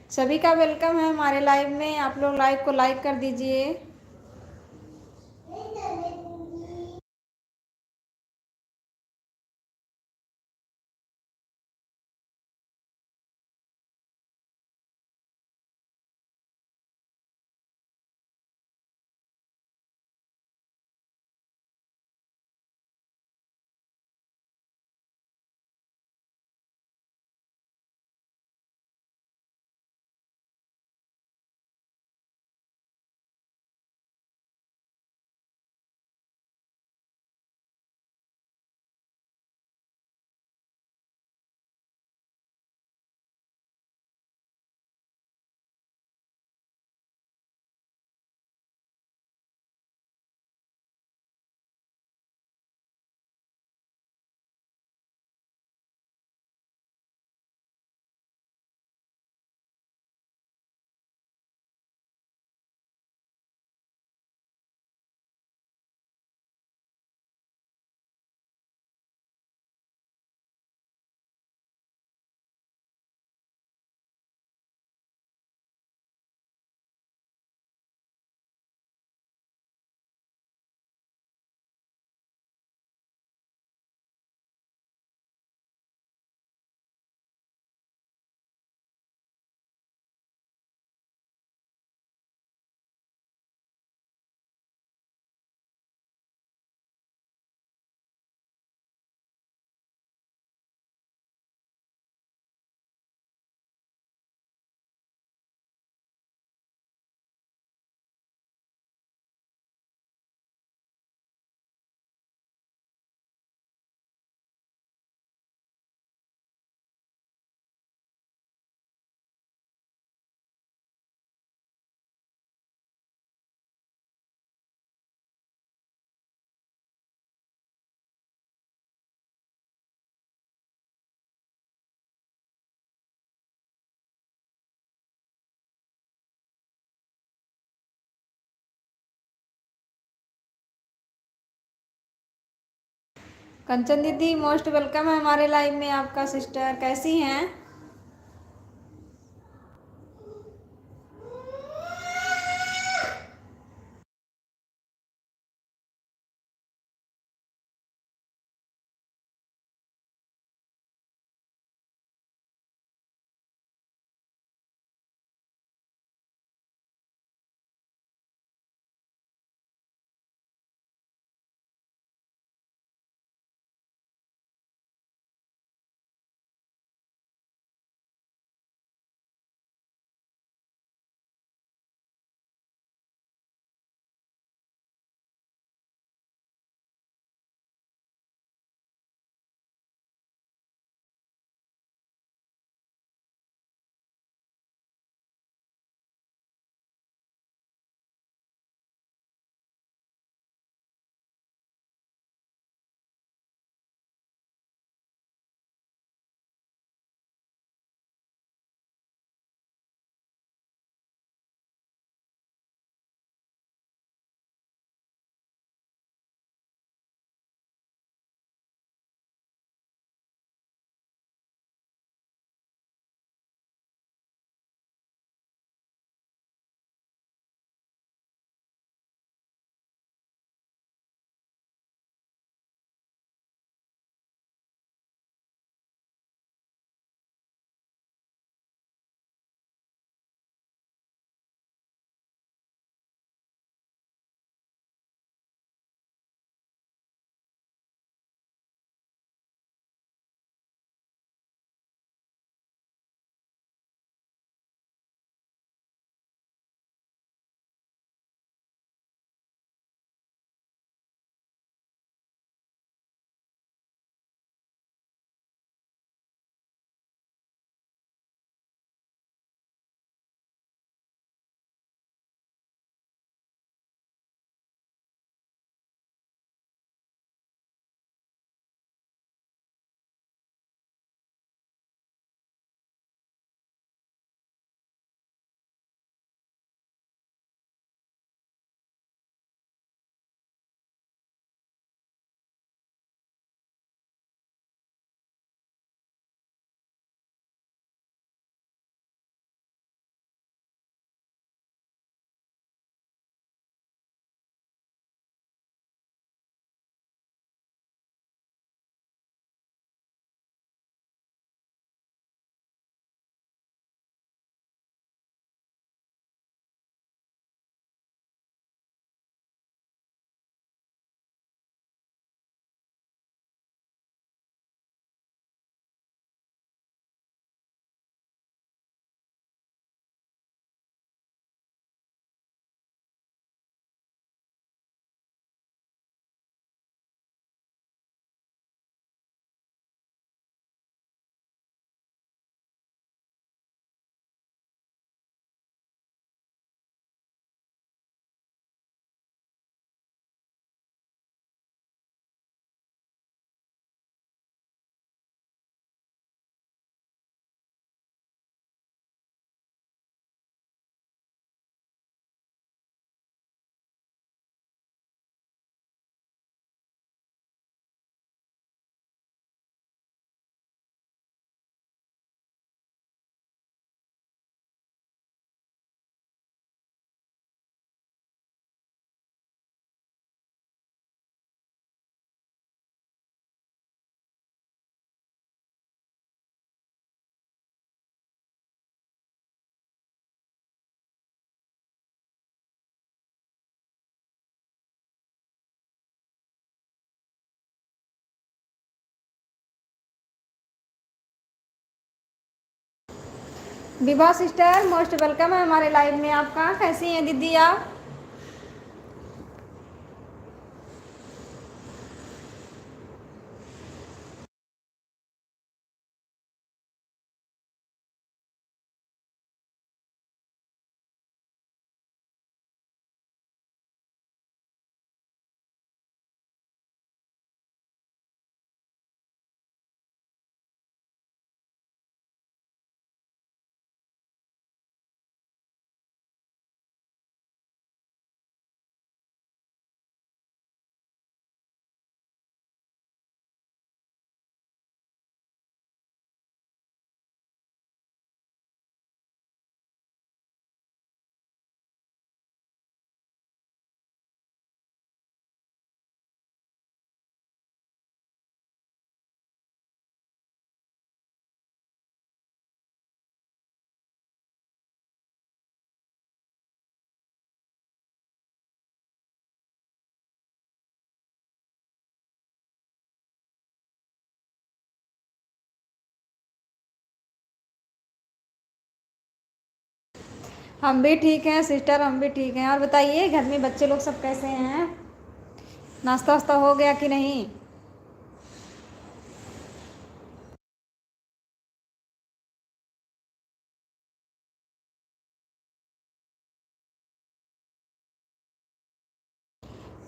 सभी का वेलकम है हमारे लाइव में। आप लोग लाइव को लाइक कर दीजिए। कंचन दीदी मोस्ट वेलकम है हमारे लाइव में। आपका सिस्टर कैसी हैं? विभा सिस्टर मोस्ट वेलकम है हमारे लाइव में आपका। कैसी हैं दीदी आप? हम भी ठीक हैं सिस्टर, हम भी ठीक हैं। और बताइए घर में बच्चे लोग सब कैसे हैं? नाश्ता वास्ता हो गया कि नहीं?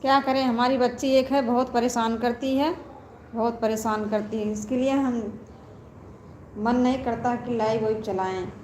क्या करें, हमारी बच्ची एक है, बहुत परेशान करती है, बहुत परेशान करती है। इसके लिए हम मन नहीं करता कि लाइव वाइव चलाएं।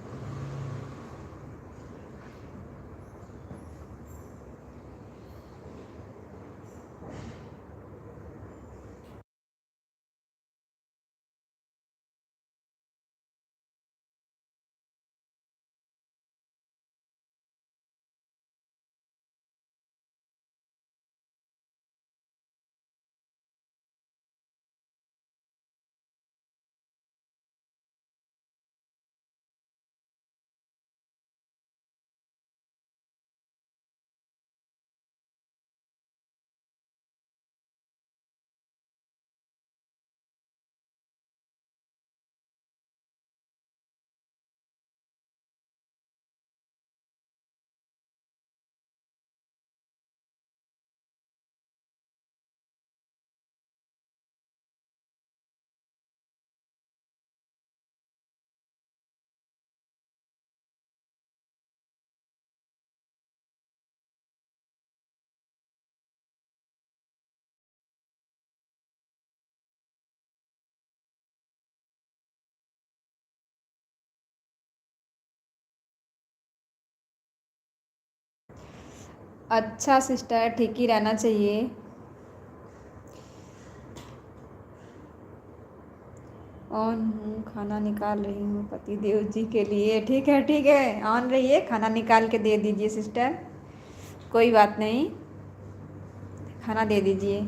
अच्छा सिस्टर, ठीक ही रहना चाहिए। ऑन हूँ, खाना निकाल रही हूँ पति देव जी के लिए। ठीक है ठीक है, ऑन रहिए, खाना निकाल के दे दीजिए सिस्टर, कोई बात नहीं, खाना दे दीजिए।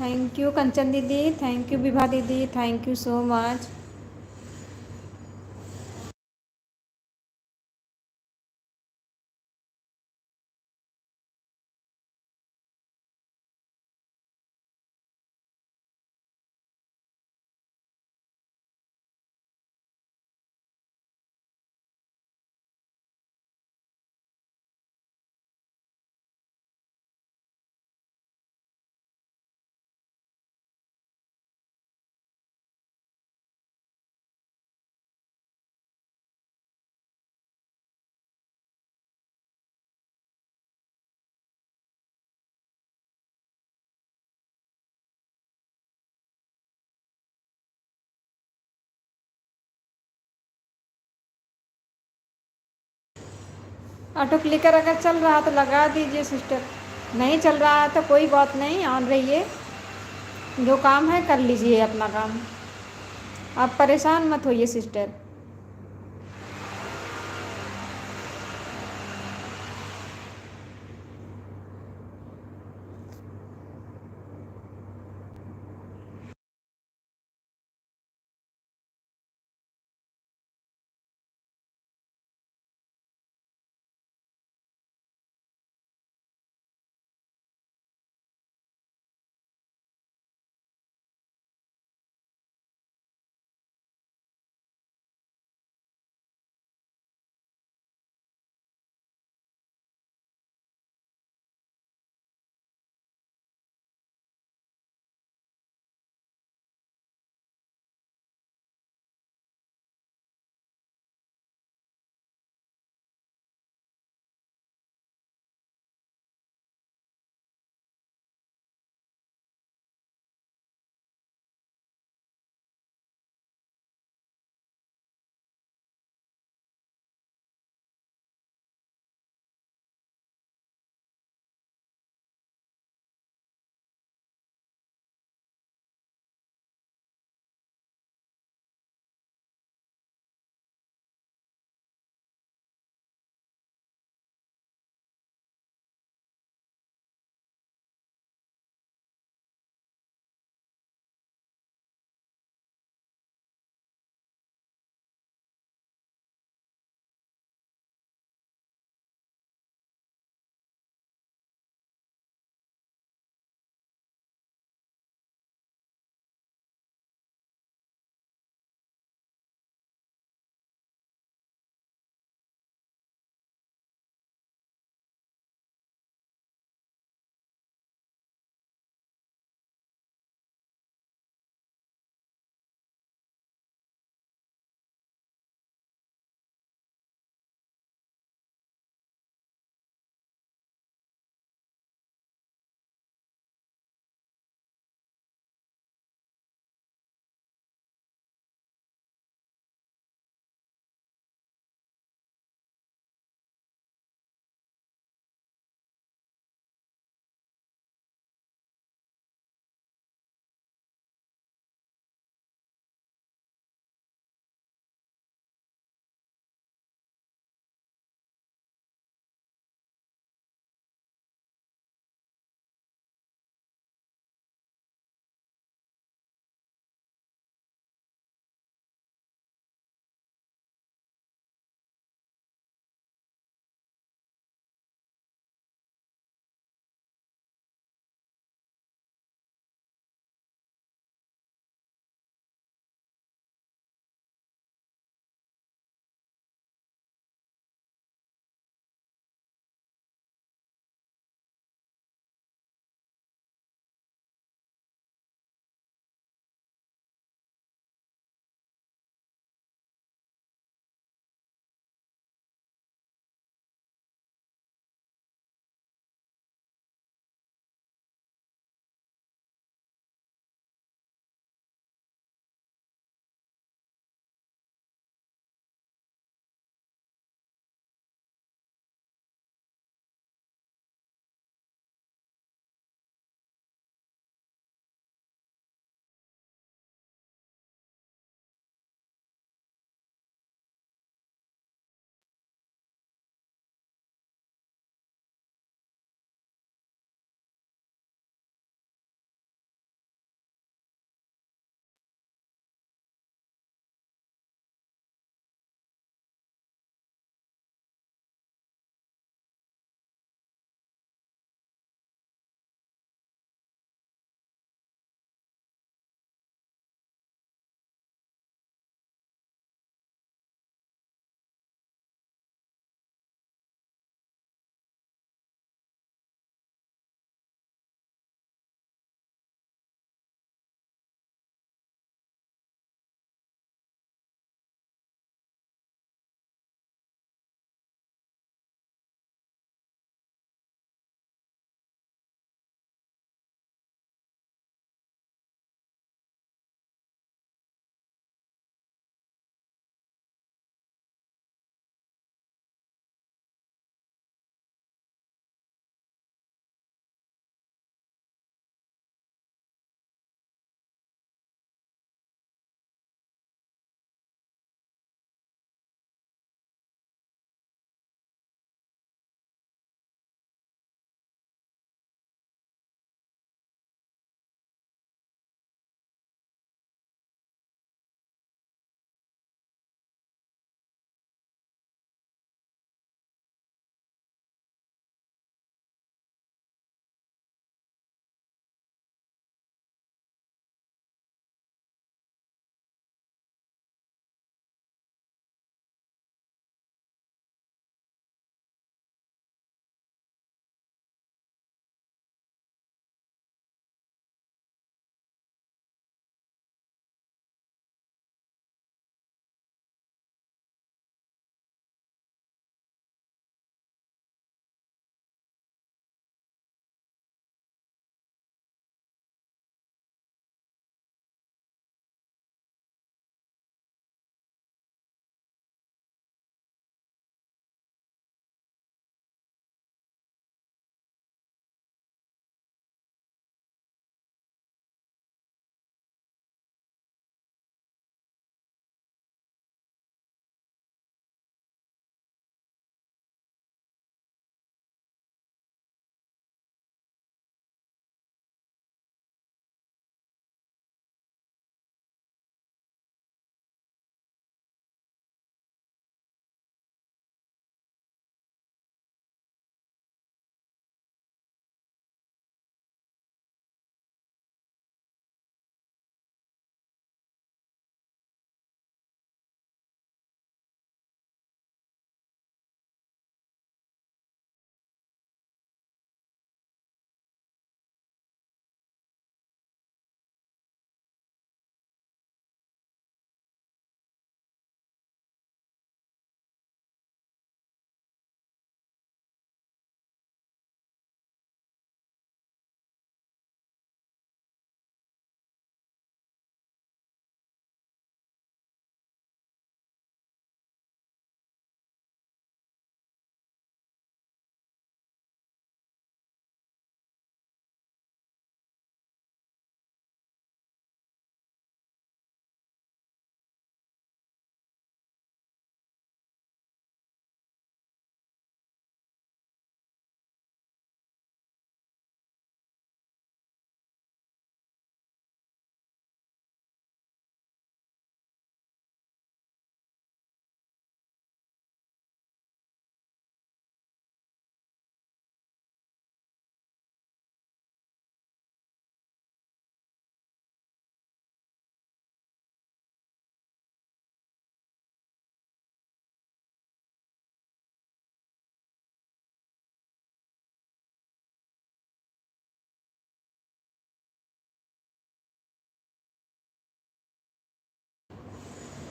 थैंक यू कंचन दीदी, थैंक यू विभा दीदी, thank you so much. Auto clicker अगर चल रहा तो लगा दीजिए सिस्टर, नहीं चल रहा है तो कोई बात नहीं, ऑन रहिए, जो काम है कर लीजिए अपना काम, आप परेशान मत होइए सिस्टर।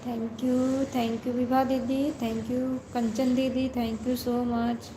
थैंक यू विभा दीदी, थैंक यू कंचन दीदी, thank you so much.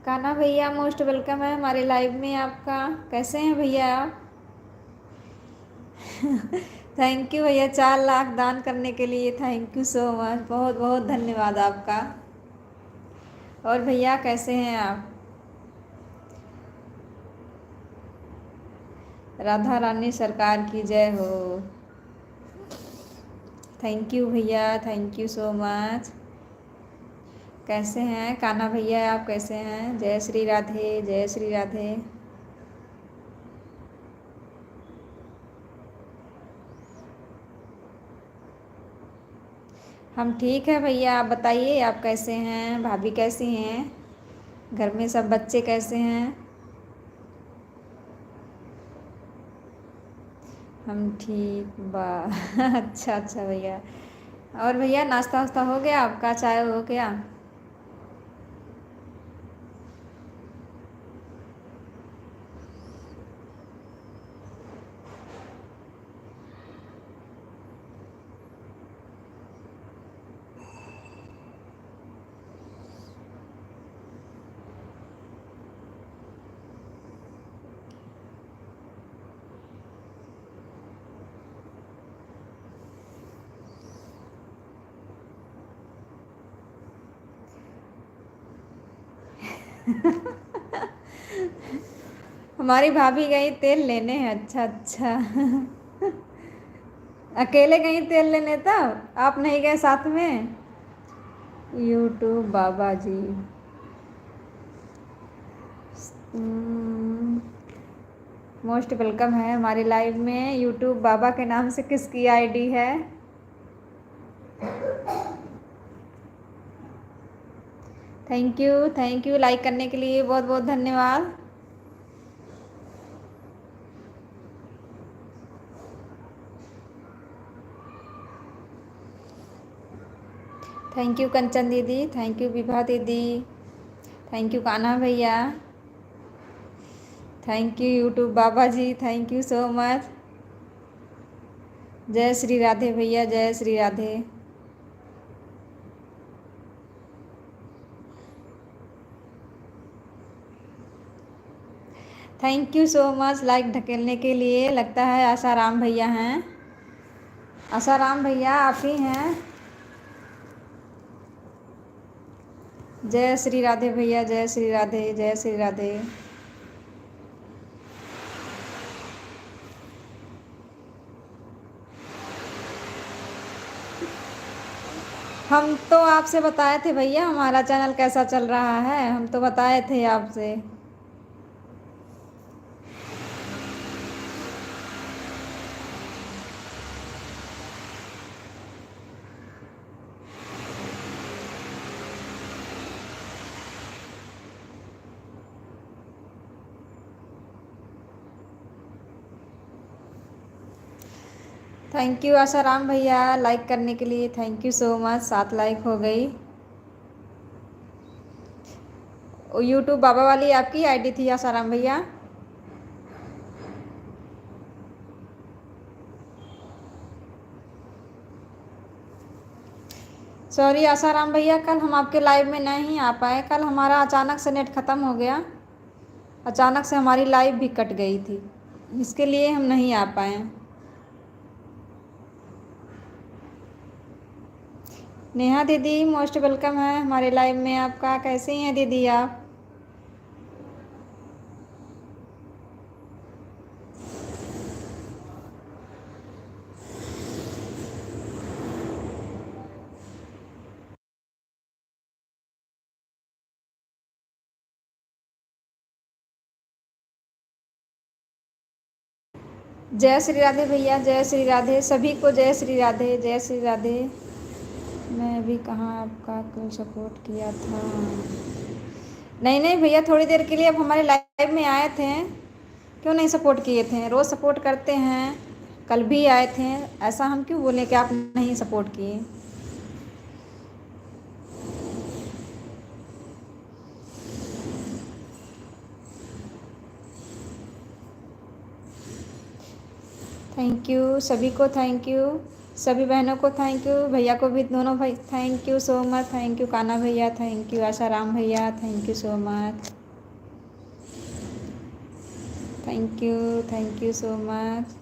Kanha भैया मोस्ट वेलकम है हमारे लाइव में आपका। कैसे हैं भैया आप? थैंक यू भैया, 4 लाख दान करने के लिए थैंक यू सो मच, बहुत बहुत धन्यवाद आपका। और भैया कैसे हैं आप? राधा रानी सरकार की जय हो। थैंक यू भैया, थैंक यू सो मच। कैसे हैं कान्हा भैया, आप कैसे हैं? जय श्री राधे, जय श्री राधे। हम ठीक है भैया, आप बताइए आप कैसे हैं? भाभी कैसी हैं? घर में सब बच्चे कैसे हैं? हम ठीक बा। अच्छा अच्छा भैया। और भैया नाश्ता वास्ता हो गया आपका? चाय हो गया? हमारी भाभी गई तेल लेने हैं। अच्छा अच्छा। अकेले गई तेल लेने, तब आप नहीं गए साथ में? यूट्यूब बाबा जी। मोस्ट वेलकम है हमारे लाइव में। यूट्यूब बाबा के नाम से किसकी आईडी है? थैंक यू लाइक करने के लिए बहुत बहुत धन्यवाद। थैंक यू कंचन दीदी, थैंक यू विभा दीदी, थैंक यू कान्हा भैया, थैंक यू यूट्यूब बाबा जी, थैंक यू सो मच। जय श्री राधे भैया, जय Shri Radhe. Thank you so much like ढकेलने के लिए। लगता है आसाराम भैया हैं। आसाराम भैया आप ही हैं। जय श्री राधे भैया, जय श्री राधे, जय श्री राधे। हम तो आपसे बताए थे भैया हमारा चैनल कैसा चल रहा है, हम तो बताए थे आपसे। थैंक यू आसाराम भैया लाइक करने के लिए, thank you so much. 7 like हो गई। यूट्यूब बाबा वाली आपकी आईडी थी आसाराम भैया? सॉरी आसाराम भैया, कल हम आपके लाइव में नहीं आ पाए। कल हमारा अचानक से नेट ख़त्म हो गया, अचानक से हमारी लाइव भी कट गई थी, इसके लिए हम नहीं आ पाए। नेहा दीदी मोस्ट वेलकम है हमारे लाइव में आपका। कैसी हैं दीदी आप? जय श्री राधे भैया, जय श्री राधे सभी को, जय श्री राधे, जय श्री राधे। मैं भी कहाँ आपका कल सपोर्ट किया था? नहीं नहीं भैया, थोड़ी देर के लिए अब हमारे लाइव में आए थे, क्यों नहीं सपोर्ट किए थे? रोज़ सपोर्ट करते हैं, कल भी आए थे। ऐसा हम क्यों बोले कि आप नहीं सपोर्ट किए? थैंक यू सभी को, थैंक यू सभी बहनों को, थैंक यू भैया को भी, दोनों भाई thank you so much. Thank you Kanha भैया, थैंक यू आसाराम भैया, thank you so much. Thank you so much.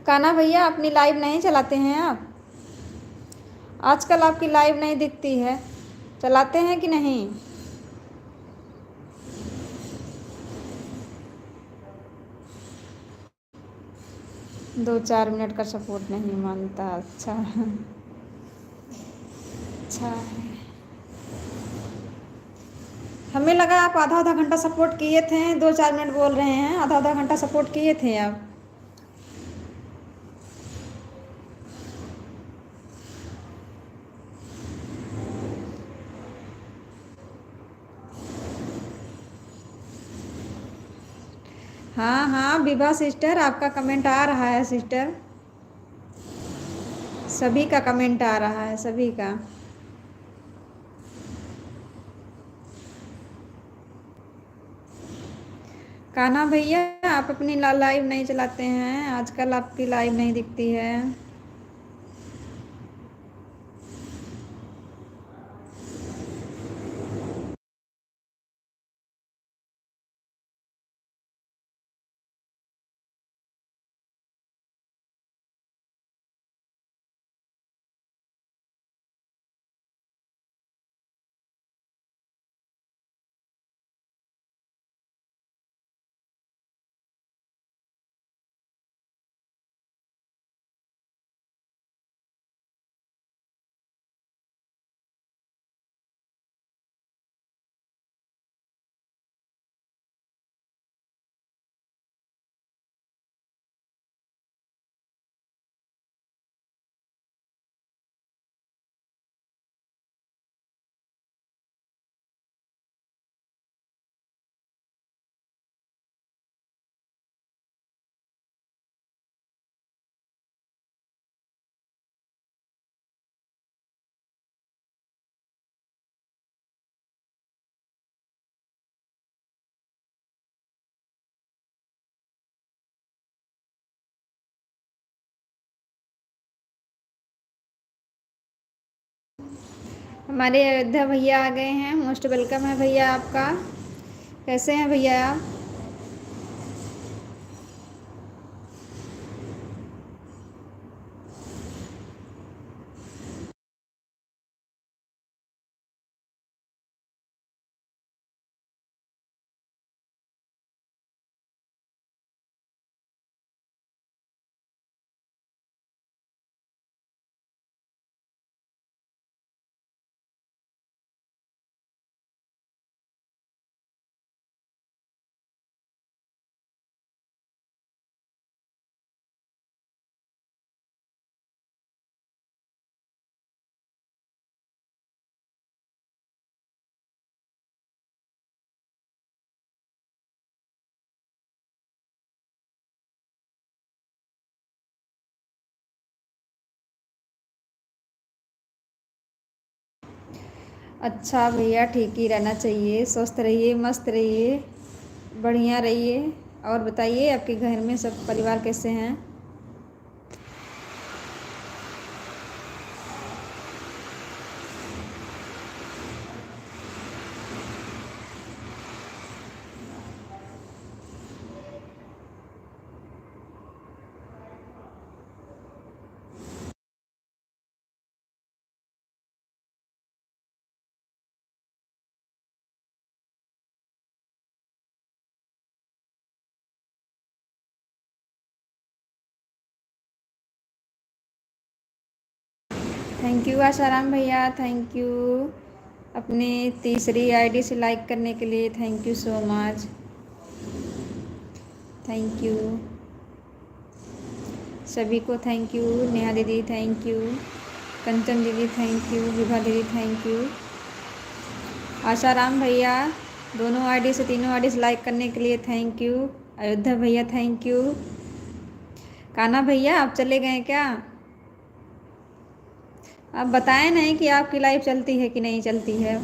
Kanha भैया अपनी लाइव नहीं चलाते हैं आप? आजकल आपकी लाइव नहीं दिखती है, चलाते हैं कि नहीं? 2-4 मिनट का सपोर्ट नहीं मानता, अच्छा अच्छा है। हमें लगा आप आधा आधा घंटा सपोर्ट किए थे, 2-4 मिनट बोल रहे हैं, आधा आधा घंटा सपोर्ट किए थे आप। हाँ हाँ विभा सिस्टर, आपका कमेंट आ रहा है सिस्टर, सभी का कमेंट आ रहा है, सभी का। कान्हा भैया आप अपनी लाइव नहीं चलाते हैं, आजकल आपकी लाइव नहीं दिखती है। हमारे अयोध्या भैया आ गए हैं। मोस्ट वेलकम है भैया आपका। कैसे हैं भैया आप? अच्छा भैया, ठीक ही रहना चाहिए। स्वस्थ रहिए, मस्त रहिए, बढ़िया रहिए। और बताइए आपके घर में सब परिवार कैसे हैं? थैंक यू आशाराम भैया, थैंक यू। अपनी तीसरी आईडी से लाइक करने के लिए thank you so much. Thank you सभी को, थैंक यू। नेहा दीदी थैंक यू, कंचन दीदी थैंक यू, विभा दीदी थैंक यू। आशाराम भैया दोनों आईडी से, तीनों आईडी से लाइक करने के लिए थैंक यू। अयोध्या भैया थैंक यू। कान्हा भैया आप चले गए क्या? आप बताएं नहीं कि आपकी लाइव चलती है कि नहीं चलती है।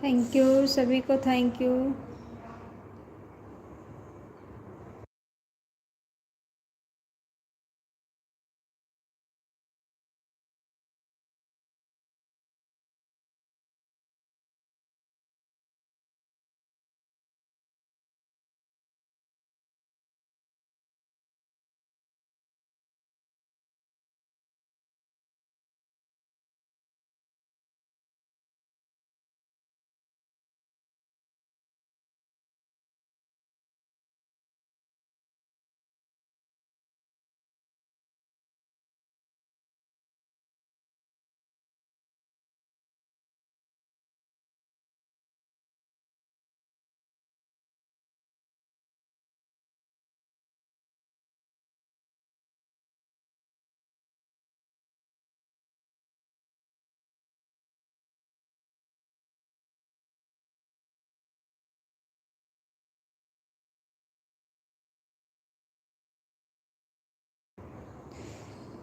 थैंक यू सभी को, थैंक यू।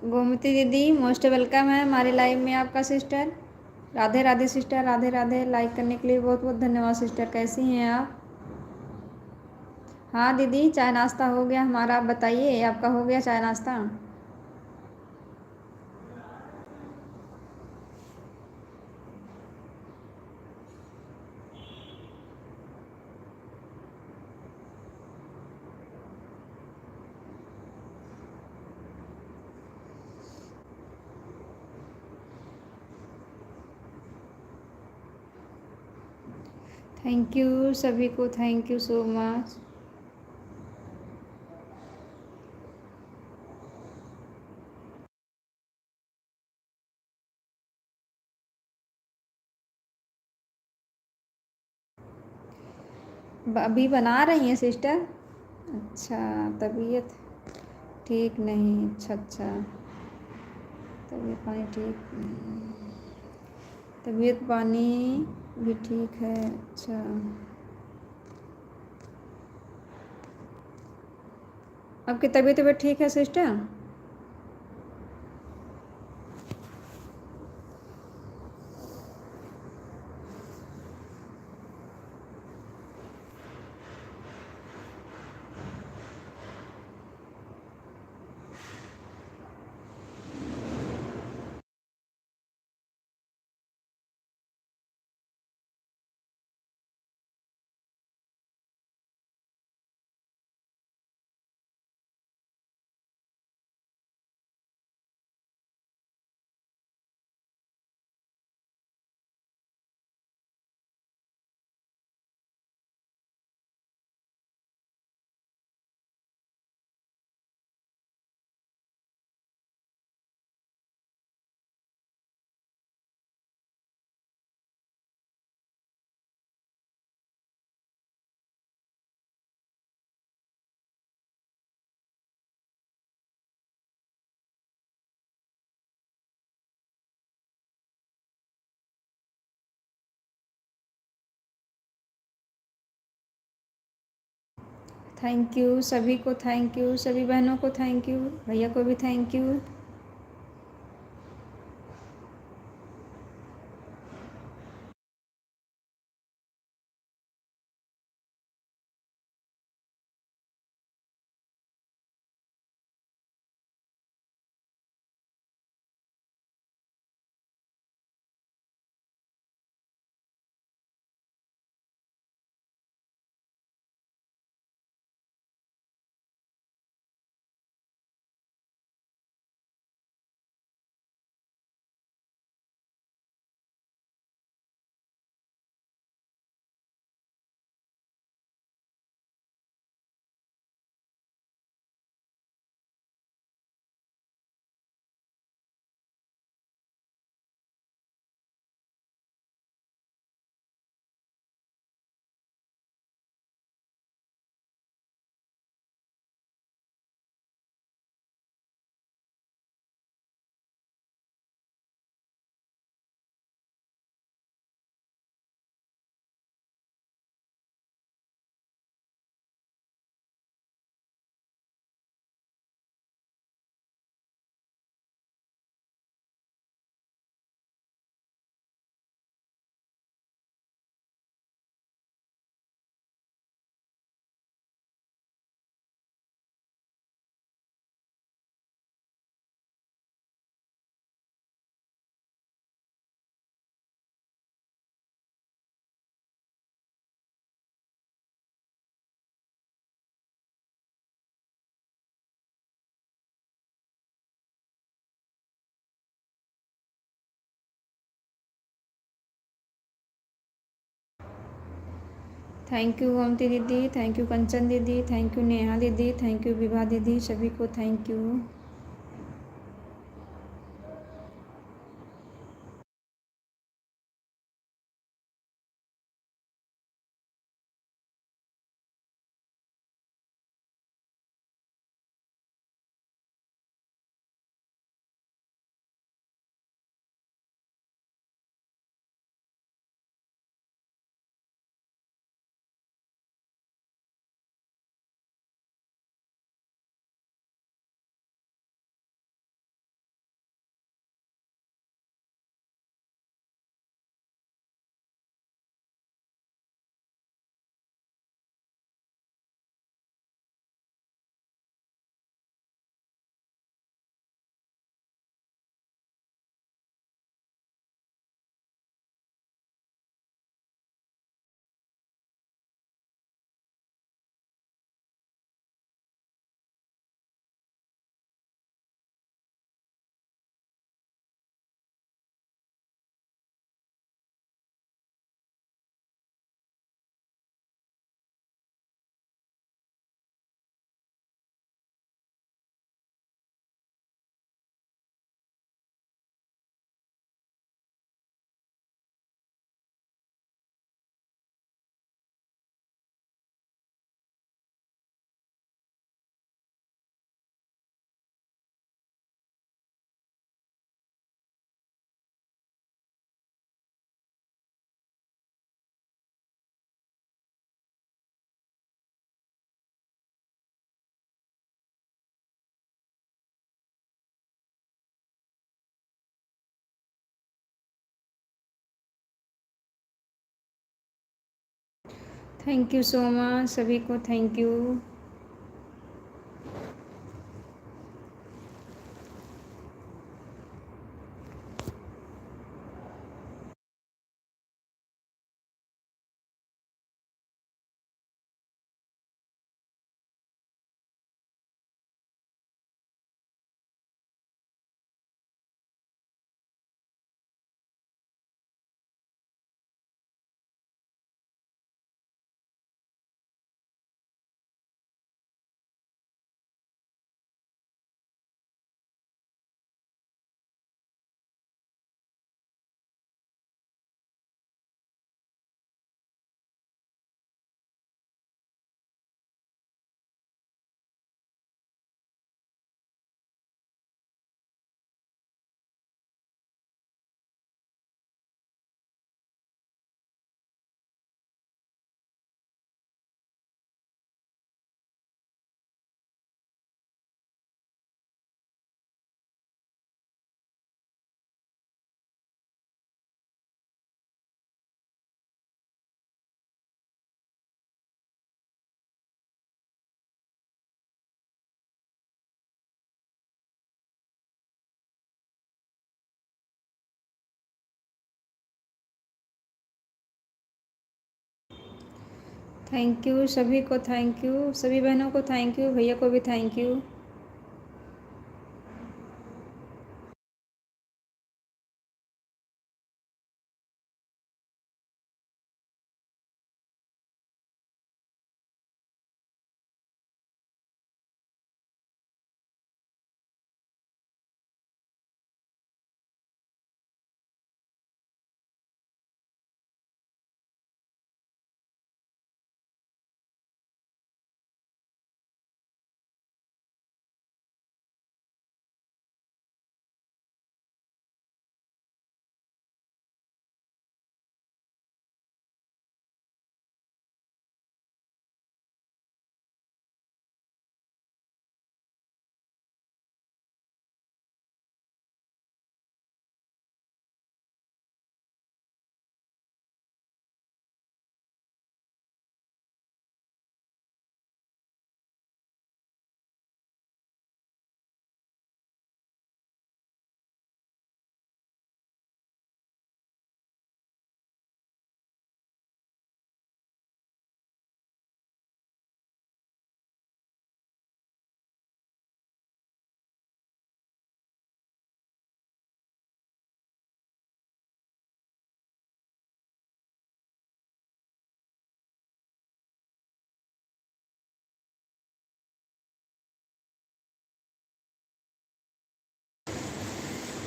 गोमती दीदी मोस्ट वेलकम है हमारे लाइव में आपका sister. Radhe Radhe sister, Radhe Radhe. Like करने के लिए बहुत बहुत धन्यवाद सिस्टर। कैसी हैं आप? हाँ दीदी, चाय नाश्ता हो गया हमारा। आप बताइए, आपका हो गया चाय नाश्ता? थैंक यू सभी को, थैंक यू सो मच। अभी बना रही हैं सिस्टर? अच्छा। तबीयत ठीक नहीं, अच्छा अच्छा। तबीयत पानी ठीक तबीयत पानी भी ठीक है, अच्छा। आपकी तबीयत तबीयत ठीक है सिस्टर? थैंक यू सभी को, थैंक यू सभी बहनों को, थैंक यू भैया को भी thank you. Thank you Gomti दीदी, थैंक यू कंचन दीदी, थैंक यू नेहा दीदी, थैंक यू विभा दीदी, सभी को thank you. Thank you so much सभी को, थैंक यू। थैंक यू सभी को, थैंक यू सभी बहनों को, थैंक यू भैया को भी थैंक यू।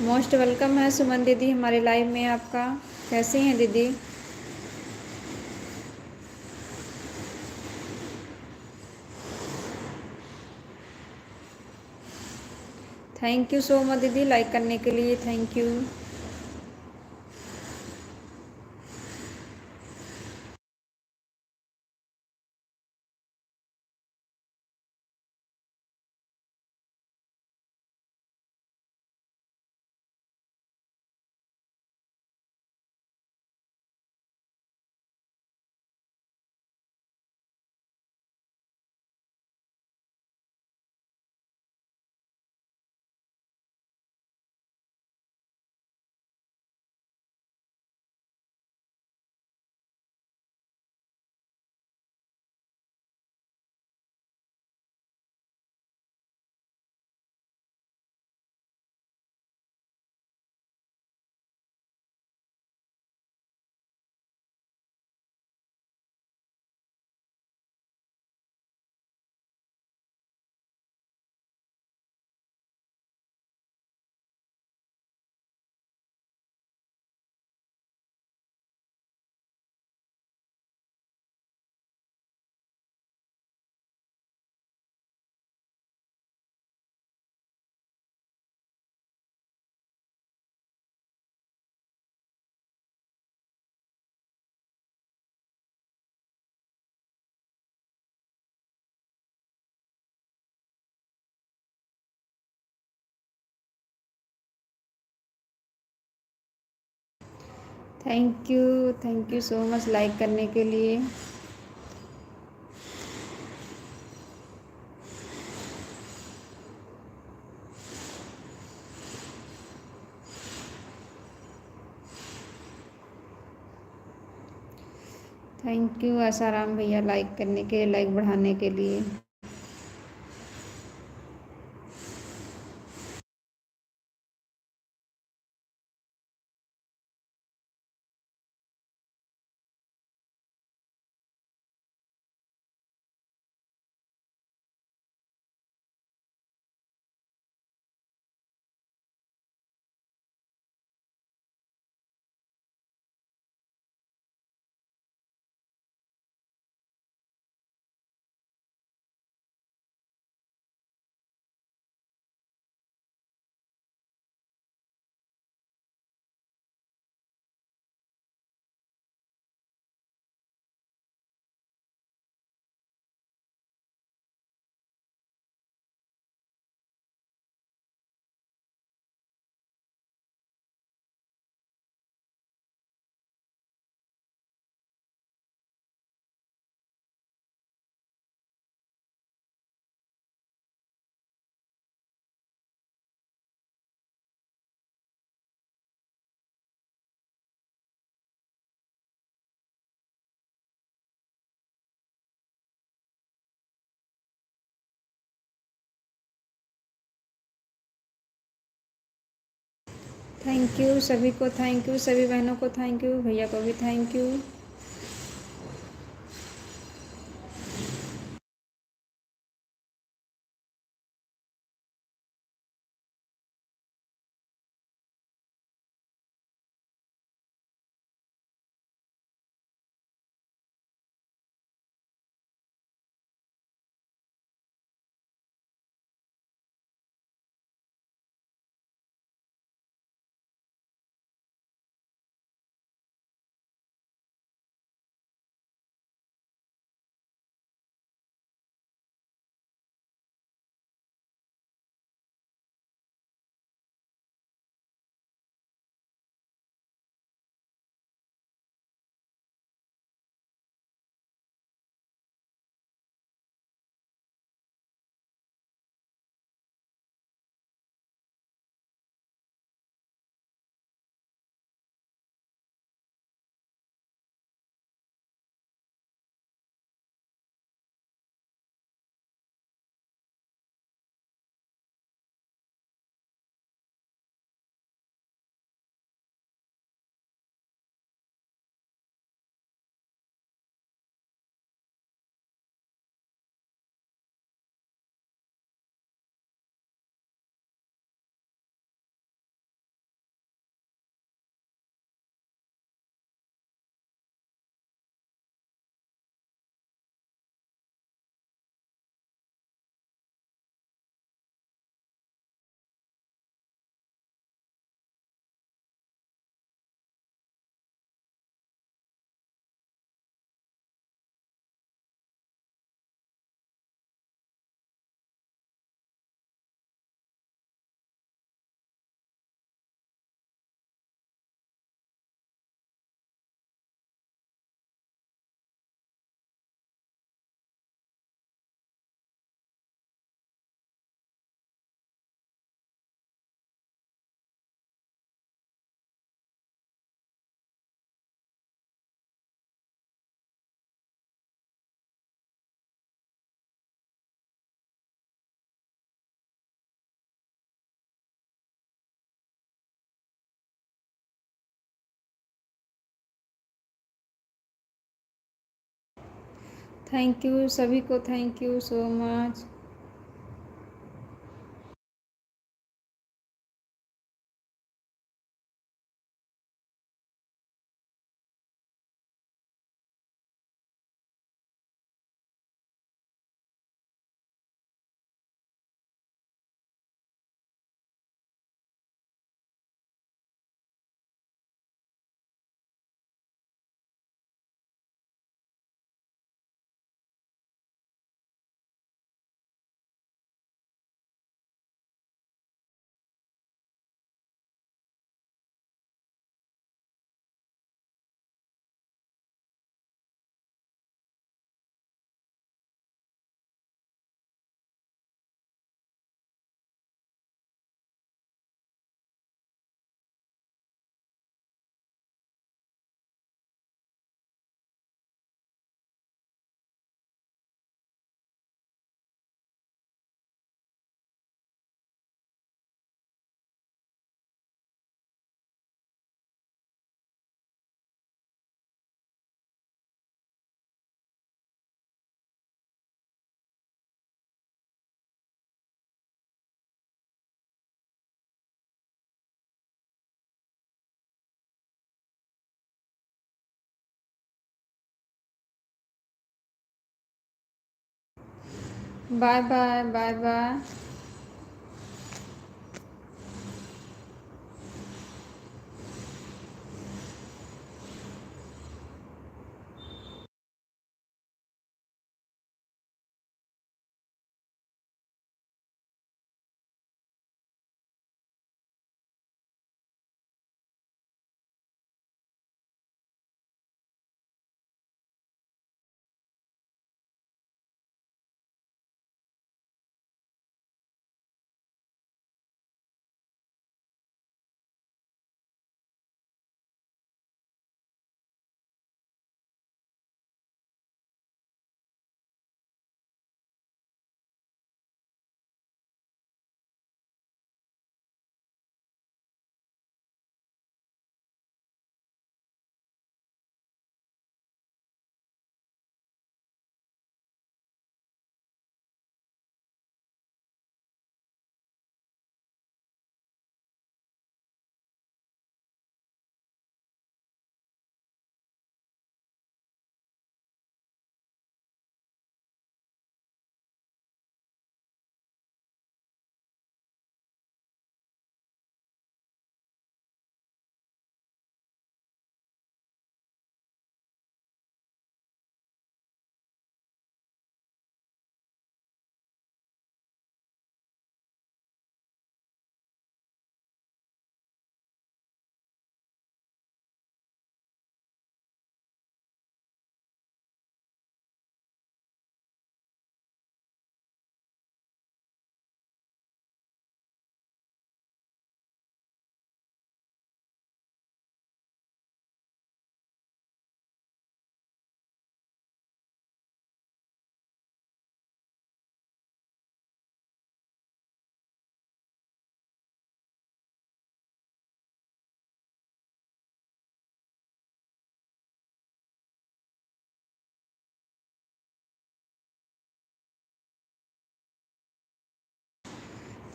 मोस्ट वेलकम है सुमन दीदी हमारे लाइव में आपका। कैसी हैं दीदी? थैंक यू सो मच दीदी लाइक करने के लिए, thank you. Thank you so much like करने के लिए। थैंक यू आसाराम भैया लाइक करने के लिए, लाइक बढ़ाने के लिए। थैंक यू सभी को, थैंक यू सभी बहनों को, थैंक यू भैया को भी थैंक यू। थैंक यू सभी को, thank you so much. Bye bye bye bye.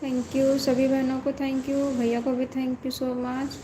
Thank you सभी बहनों को, थैंक यू भैया को भी, thank you so much.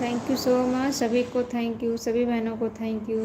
Thank you so much सभी को, थैंक यू सभी बहनों को, थैंक यू।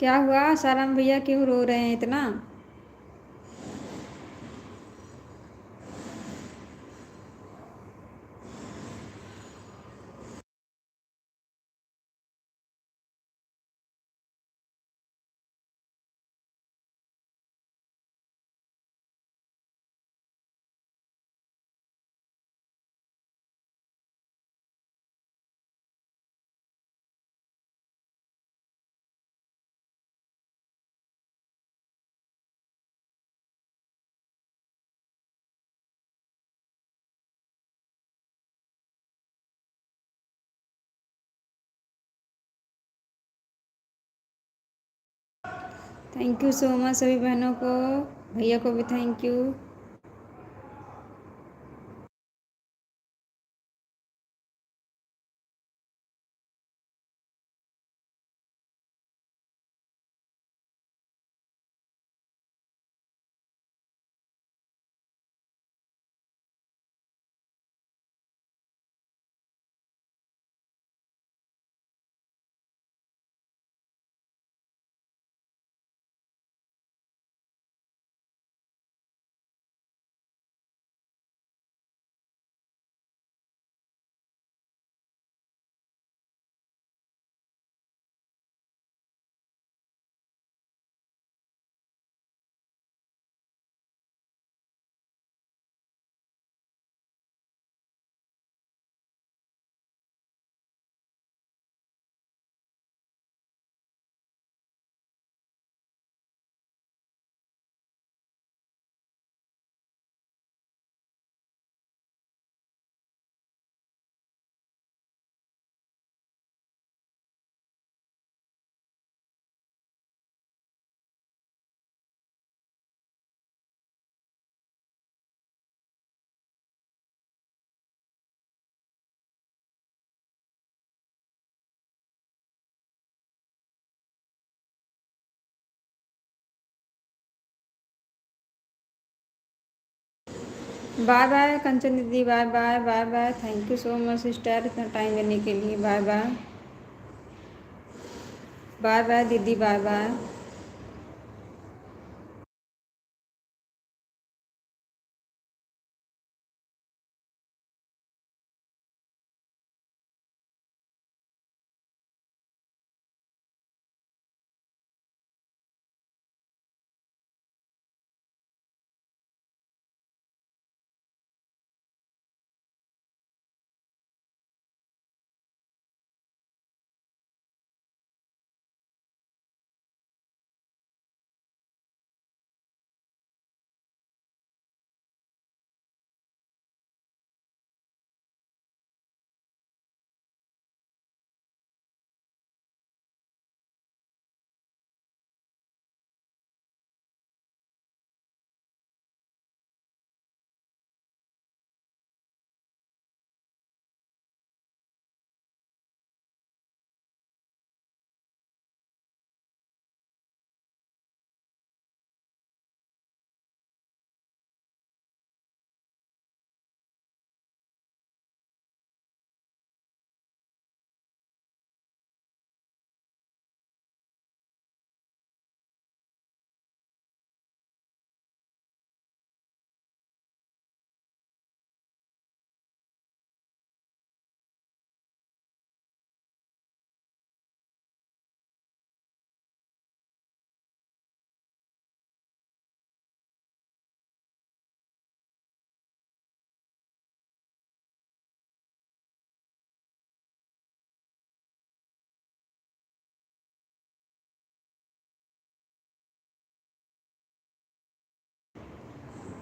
क्या हुआ साराम भैया, क्यों रो रहे हैं इतना? थैंक यू सो मच सभी बहनों को, भैया को भी thank you. Bye bye Kanchan दीदी, bye bye bye bye, thank you so much sister इतना टाइम देने के लिए। बाय बाय बाय बाय दीदी, बाय बाय।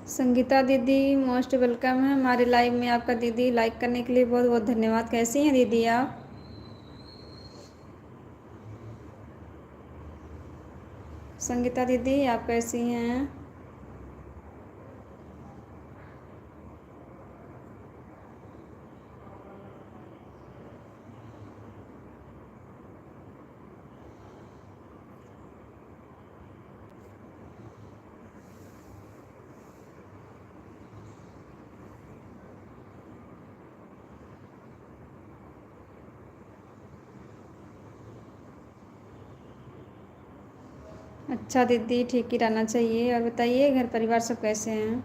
संगीता दीदी मोस्ट वेलकम है हमारे लाइव में आपका दीदी। लाइक करने के लिए बहुत बहुत धन्यवाद। कैसी हैं दीदी आप? संगीता दीदी आप कैसी हैं? अच्छा दीदी, ठीक ही रहना चाहिए। और बताइए घर परिवार सब कैसे हैं?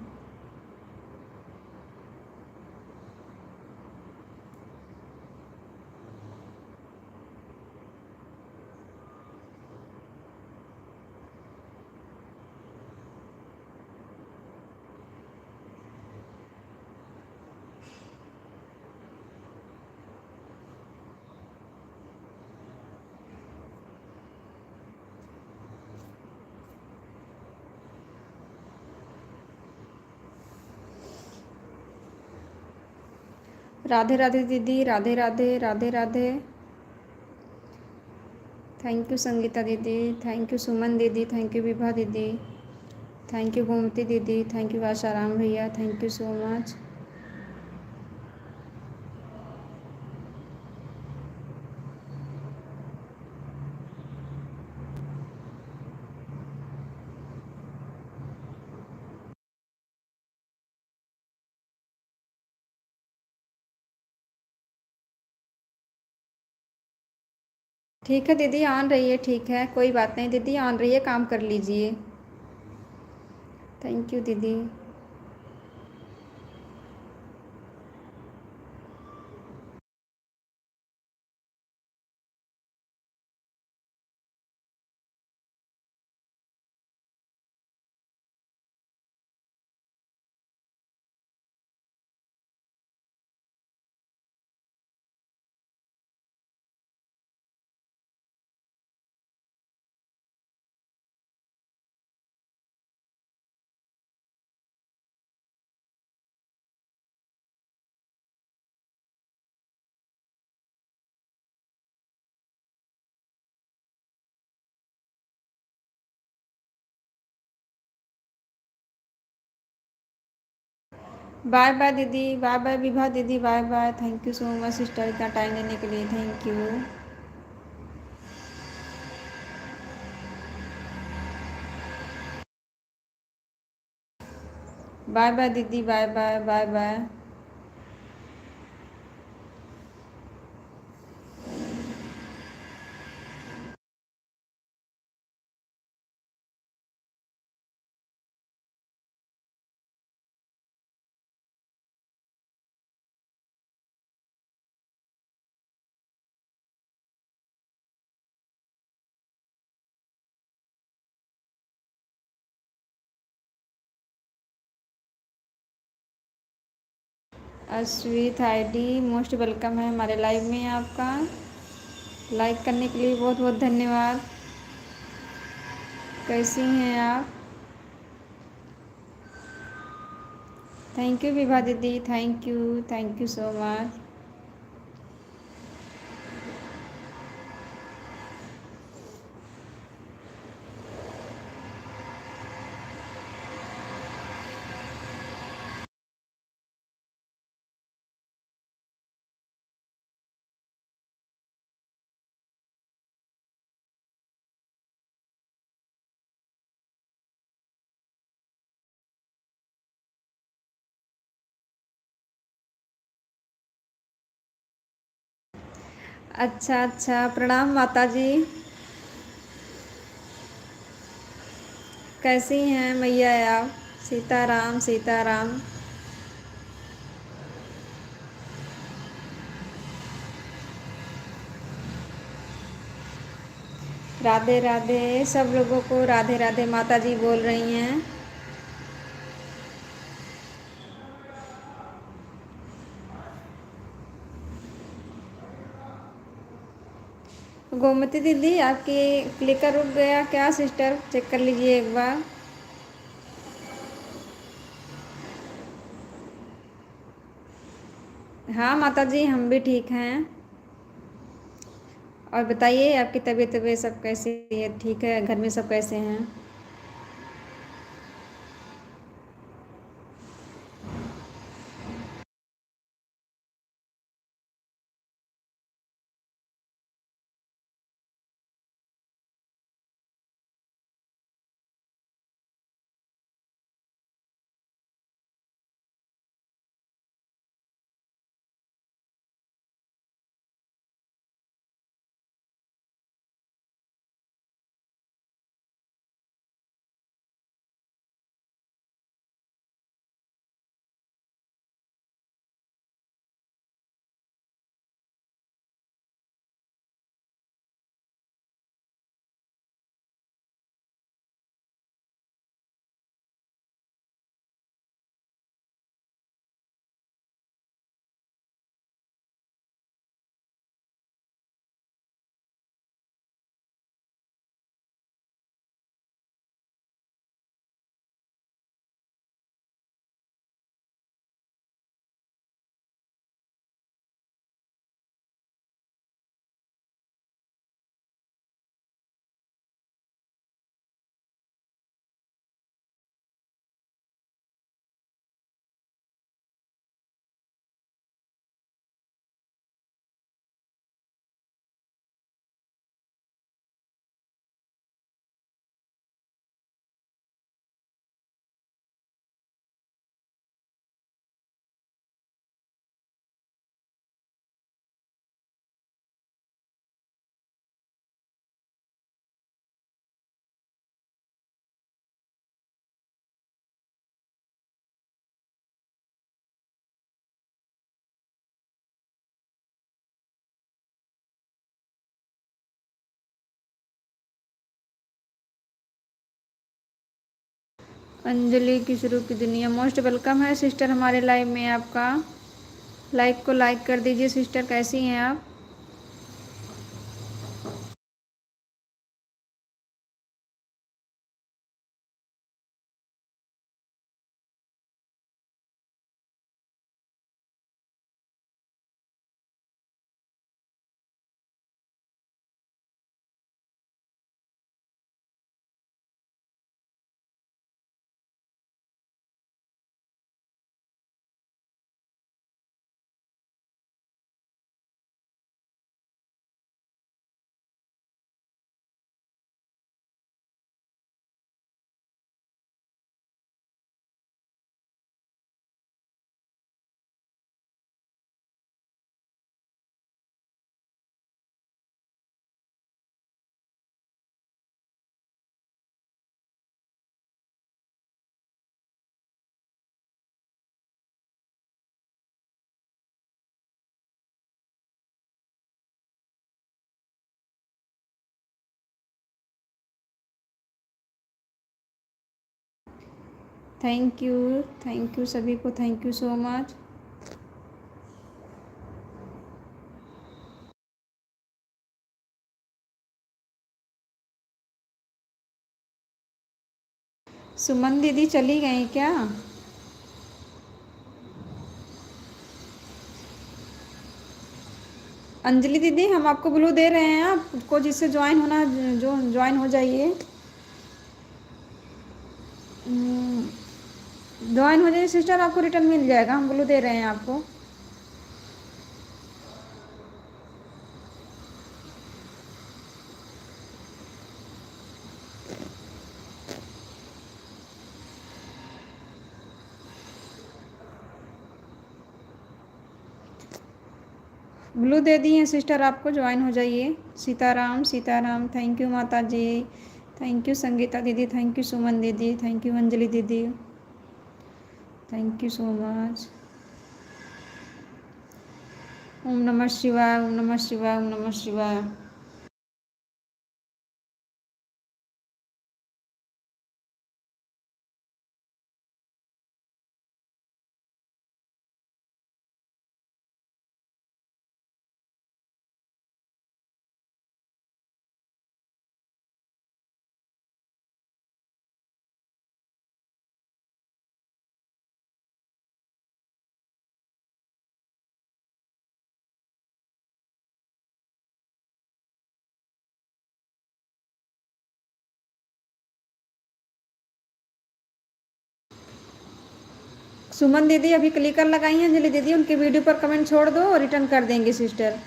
राधे राधे दीदी, राधे राधे, राधे राधे। थैंक यू संगीता दीदी, थैंक यू सुमन दीदी, थैंक यू विभा दीदी, थैंक यू गोमती दीदी, थैंक यू आशाराम भैया, थैंक यू सो मच। ठीक है दीदी, ऑन रही है, ठीक है, कोई बात नहीं दीदी, ऑन रही है, काम कर लीजिए। थैंक यू दीदी। बाय बाय दीदी, बाय बाय विभा दीदी, bye bye. Thank you so much sister, इतना टाइम देने के लिए, थैंक यू। बाय बाय दीदी, bye bye, bye bye. Ashwit ID most welcome है हमारे लाइव में आपका। लाइक करने के लिए बहुत बहुत धन्यवाद। कैसी हैं आप? थैंक यू विभा दीदी, थैंक यू सो मच। अच्छा अच्छा, प्रणाम माता जी। कैसी हैं मैया आप? सीताराम सीताराम। राधे राधे, सब लोगों को राधे राधे माता जी बोल रही हैं। गोमती दीदी, आपकी क्लिकर रुक गया क्या सिस्टर? चेक कर लीजिए एक बार। हाँ माता जी, हम भी ठीक हैं। और बताइए आपकी तबीयत तबीयत सब कैसी है? ठीक है, घर में सब कैसे हैं? अंजलि की शुरू की दुनिया, मोस्ट वेलकम है सिस्टर हमारे लाइव में आपका। लाइक को लाइक कर दीजिए सिस्टर, कैसी हैं आप? थैंक यू सभी को, थैंक यू सो मच। सुमन दीदी चली गई क्या? अंजलि दीदी हम आपको ब्लू दे रहे हैं, आपको जिससे ज्वाइन होना जो ज्वाइन हो जाइए, ज्वाइन हो जाइए सिस्टर, आपको रिटर्न मिल जाएगा, हम ब्लू दे रहे हैं आपको। ब्लू दे दी हैं सिस्टर, आपको ज्वाइन हो जाइए। सीताराम सीताराम, थैंक यू माता जी, थैंक यू संगीता दीदी, थैंक यू सुमन दीदी, थैंक यू अंजलि दीदी, थैंक यू सो मच। ओम नमः शिवाय, ओम नमः शिवाय, ओम नमः शिवाय। सुमन दीदी अभी क्लिकर लगाई हैं अंजलि दीदी, उनकी वीडियो पर कमेंट छोड़ दो और रिटर्न कर देंगे सिस्टर।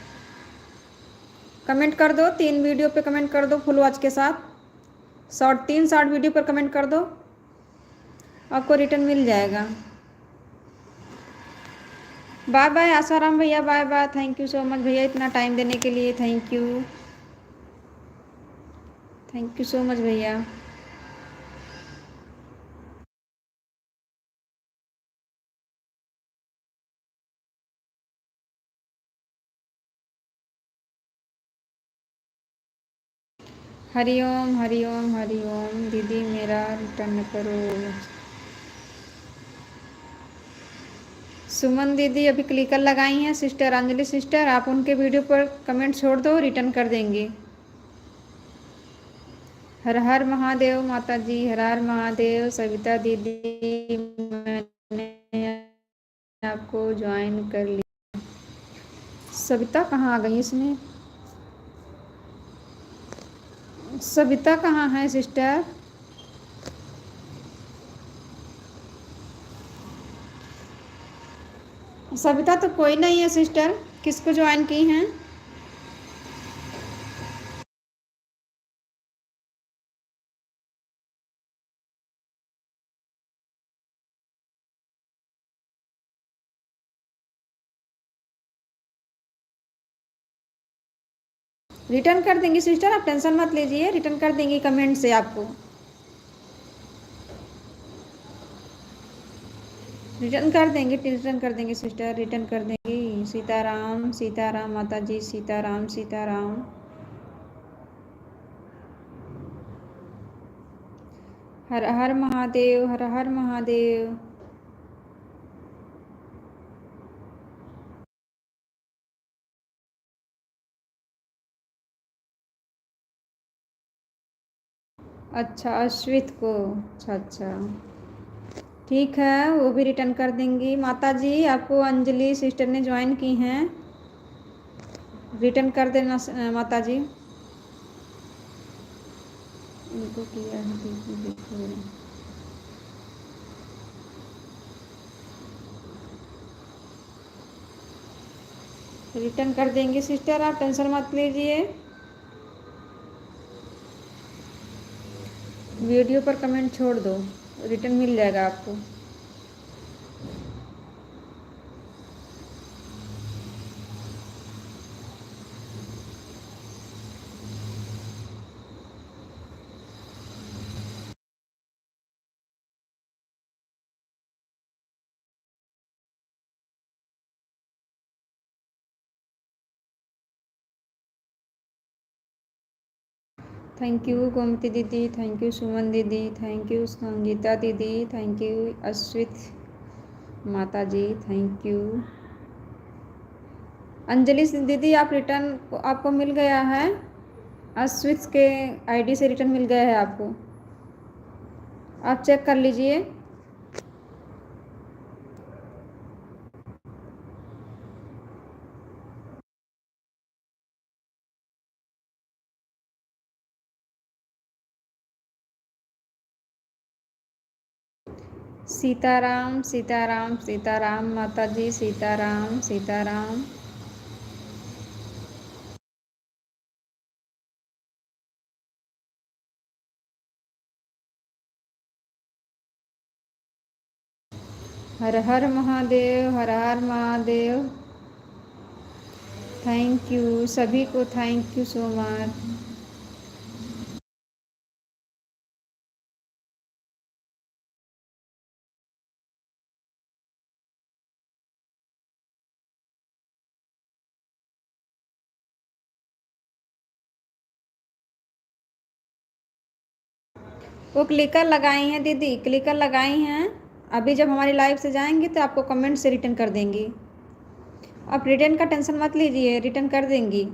कमेंट कर दो, 3 वीडियो पे कमेंट कर दो फुल वॉच के साथ, शॉर्ट 3 शॉर्ट वीडियो पर कमेंट कर दो, आपको रिटर्न मिल जाएगा। बाय बाय आसाराम भैया, bye bye, thank you so much भैया इतना टाइम देने के लिए, थैंक यू सो मच भैया। हरिओम हरिओम हरिओम दीदी, मेरा रिटर्न करो। सुमन दीदी अभी क्लिकर लगाई हैं सिस्टर, अंजलि सिस्टर आप उनके वीडियो पर कमेंट छोड़ दो, रिटर्न कर देंगे। हर हर महादेव माता जी, हर हर महादेव। सविता दीदी मैंने आपको ज्वाइन कर लिया। सविता कहाँ आ गई इसमें? सविता कहाँ है सिस्टर? सविता तो कोई नहीं है सिस्टर, किसको ज्वाइन की हैं? रिटर्न कर देंगी सिस्टर, आप टेंशन मत लीजिए, रिटर्न कर देंगी कमेंट से आपको, रिटर्न कर देंगे सिस्टर, रिटर्न कर देंगी। सीताराम सीताराम माता जी, सीताराम सीताराम। हर हर महादेव, हर हर महादेव। अच्छा, अश्वित को। अच्छा अच्छा, ठीक है, वो भी रिटर्न कर देंगी। माता जी, आपको अंजलि सिस्टर ने ज्वाइन की हैं, रिटर्न कर देना माता जी। इनको किया है, देखो देखो। रिटर्न कर देंगे सिस्टर, आप टेंशन मत लीजिए। वीडियो पर कमेंट छोड़ दो, रिटर्न मिल जाएगा आपको। थैंक यू गोमती दीदी, थैंक यू सुमन दीदी, थैंक यू संगीता दीदी, थैंक यू अश्वित माता जी, थैंक यू अंजलि दीदी। आप रिटर्न आपको मिल गया है, अश्वित के आईडी से रिटर्न मिल गया है आपको, आप चेक कर लीजिए। सीताराम सीताराम सीताराम माता जी, सीताराम सीताराम। हर हर महादेव, हर हर महादेव। थैंक यू सभी को, थैंक यू सो मच। वो क्लिकर लगाई हैं दीदी, क्लिकर लगाई हैं। अभी जब हमारी लाइव से जाएंगी तो आपको कमेंट से रिटर्न कर देंगी। आप रिटर्न का टेंशन मत लीजिए, रिटर्न कर देंगी।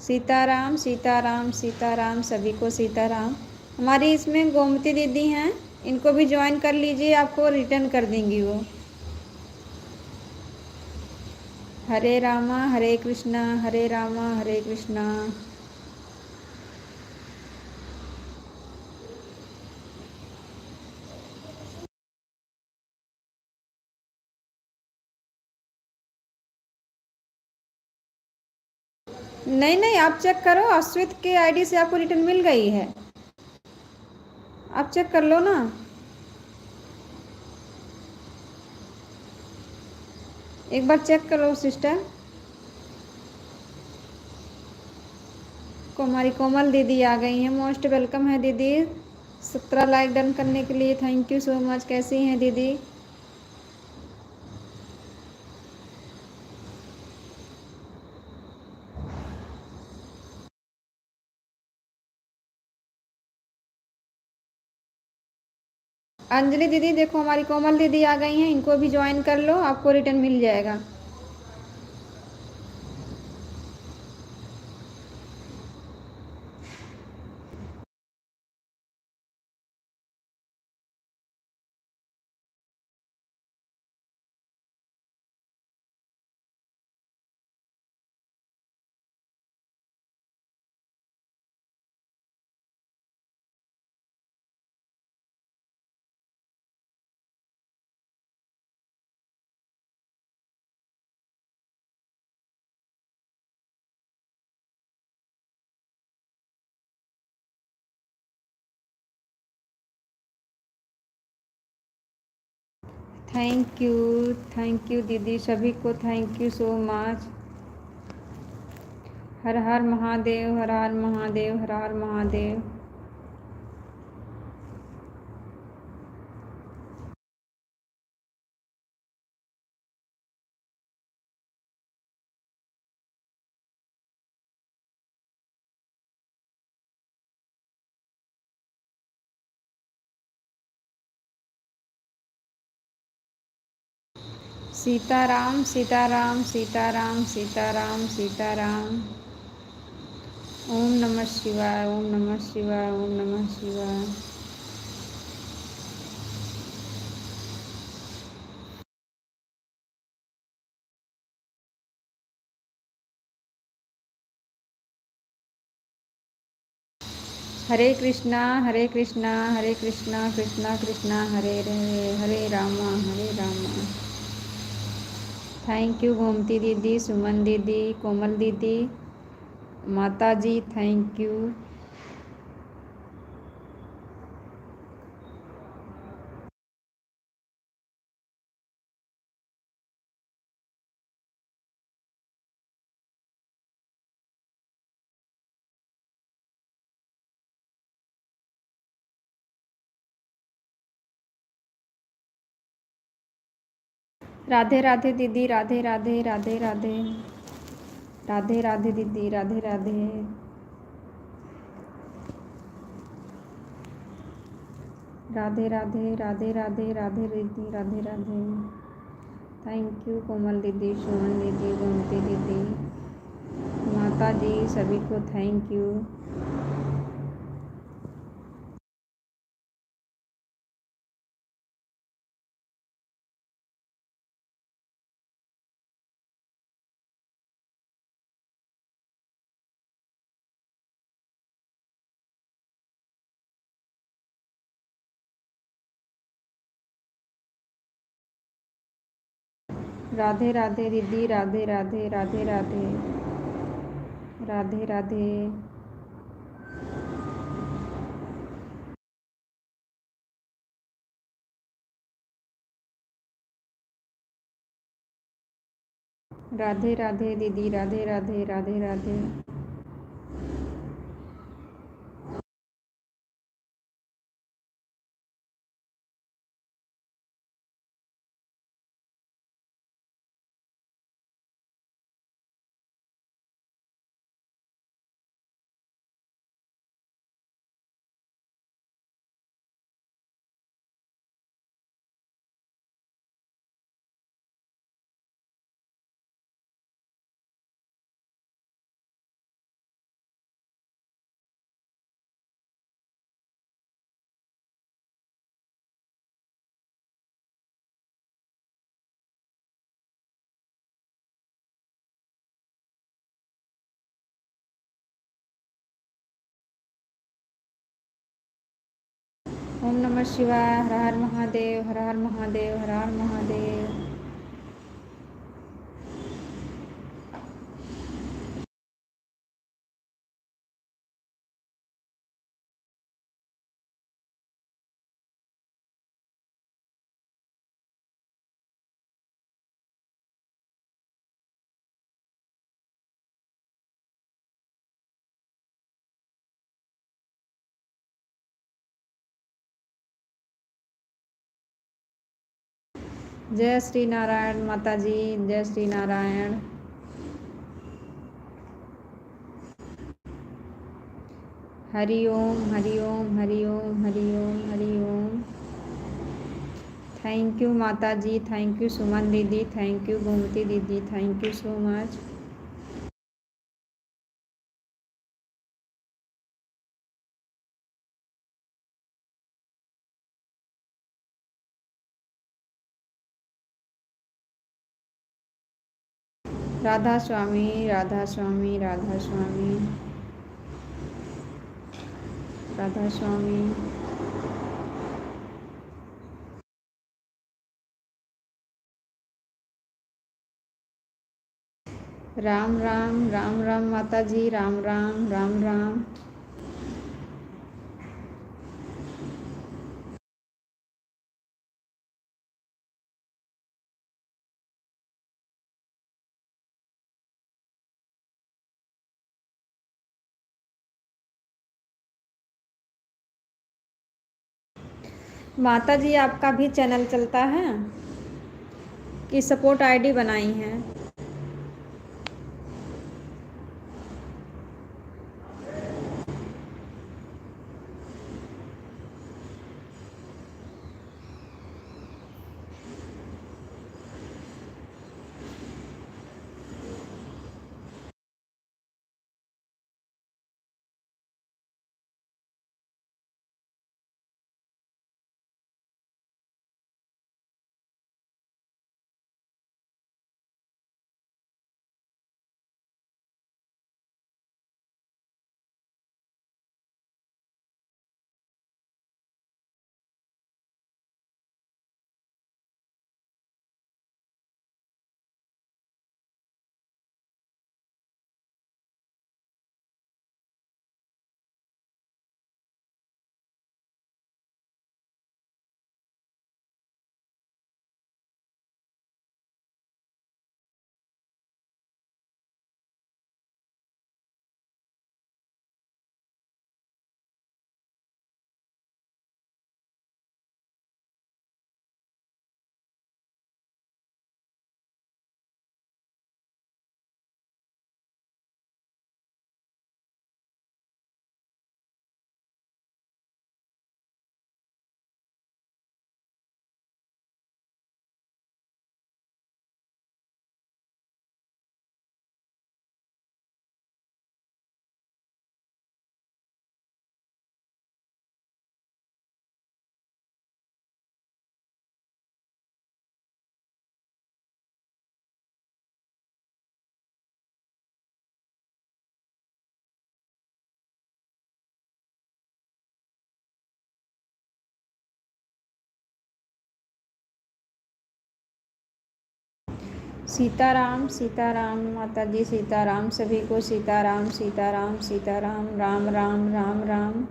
सीताराम सीताराम सीताराम, सभी को सीताराम। हमारी इसमें गोमती दीदी हैं, इनको भी ज्वाइन कर लीजिए, आपको रिटर्न कर देंगी वो। हरे रामा हरे कृष्णा, हरे रामा हरे कृष्णा। नहीं नहीं, आप चेक करो, अश्वित के आईडी से आपको रिटर्न मिल गई है, आप चेक कर लो ना। एक बार चेक करो सिस्टर। हमारी कोमल दीदी आ गई हैं, मोस्ट वेलकम है दीदी। 17 लाइक डन करने के लिए थैंक यू सो मच। कैसी हैं दीदी? अंजलि दीदी देखो, हमारी कोमल दीदी आ गई हैं, इनको भी ज्वाइन कर लो, आपको रिटर्न मिल जाएगा। थैंक यू दीदी, सभी को थैंक यू सो मच। हर हर महादेव, हर हर महादेव, हर हर महादेव। सीताराम सीताराम सीताराम सीताराम सीताराम। ओम नमः शिवाय, ओम नमः शिवाय, ओम नमः शिवाय। हरे कृष्णा हरे कृष्णा हरे कृष्णा कृष्णा कृष्णा हरे हरे, हरे रामा हरे रामा। थैंक यू गोमती दीदी, सुमन दीदी, कोमल दीदी, माता जी, थैंक यू। राधे राधे दीदी, राधे राधे राधे राधे। राधे राधे दीदी, राधे राधे। राधे राधे राधे राधे राधे दीदी, राधे राधे। थैंक यू कोमल दीदी, सुमन दीदी, गोमती दीदी, माता जी, सभी को थैंक यू। राधे राधे दीदी, राधे राधे राधे राधे। राधे राधे। राधे राधे दीदी, राधे राधे राधे राधे। ओम नमः शिवाय, हर हर महादेव, हर हर महादेव, हर हर महादेव। जय श्री नारायण माता जी, जय श्री नारायण। हरि ओम हरि ओम हरि ओम हरि ओम हरि ओम। थैंक यू माता जी, थैंक यू सुमन दीदी, थैंक यू गोमती दीदी, thank you so much. Radha Swami, Radha Swami, Radha Swami, Radha Swami. Ram Ram Ram Ram माता जी, राम राम राम राम। माता जी आपका भी चैनल चलता है कि सपोर्ट आईडी बनाई है? सीताराम सीताराम माता जी, सीताराम सभी को, सीताराम सीताराम सीताराम, राम राम राम राम।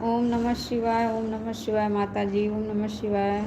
ओम नमः शिवाय, ओम नमः शिवाय माता जी, ओम नमः शिवाय।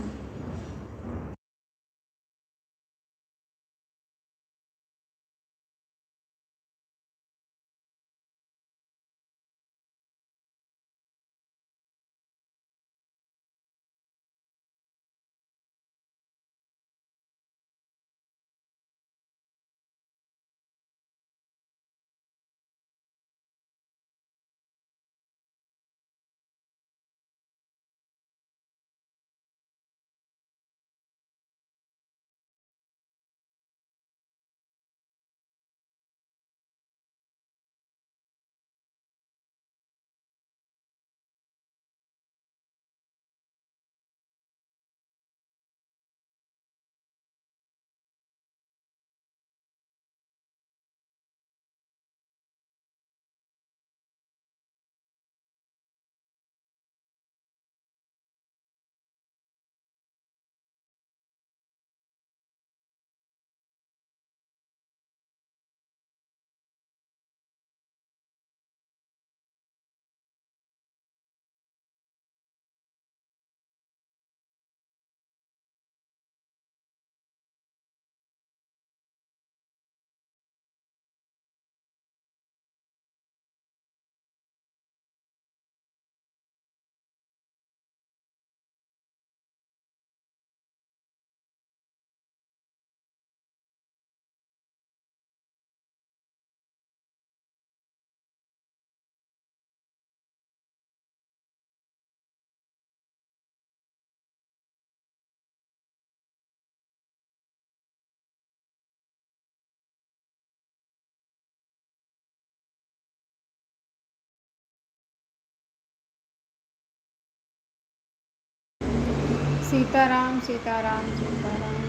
सीताराम सीताराम सीताराम।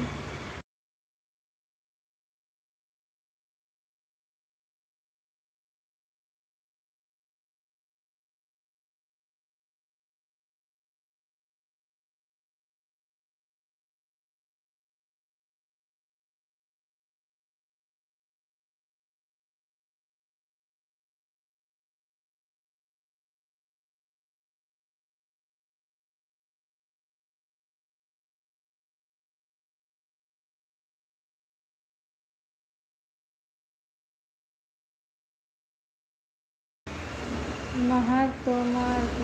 महक तो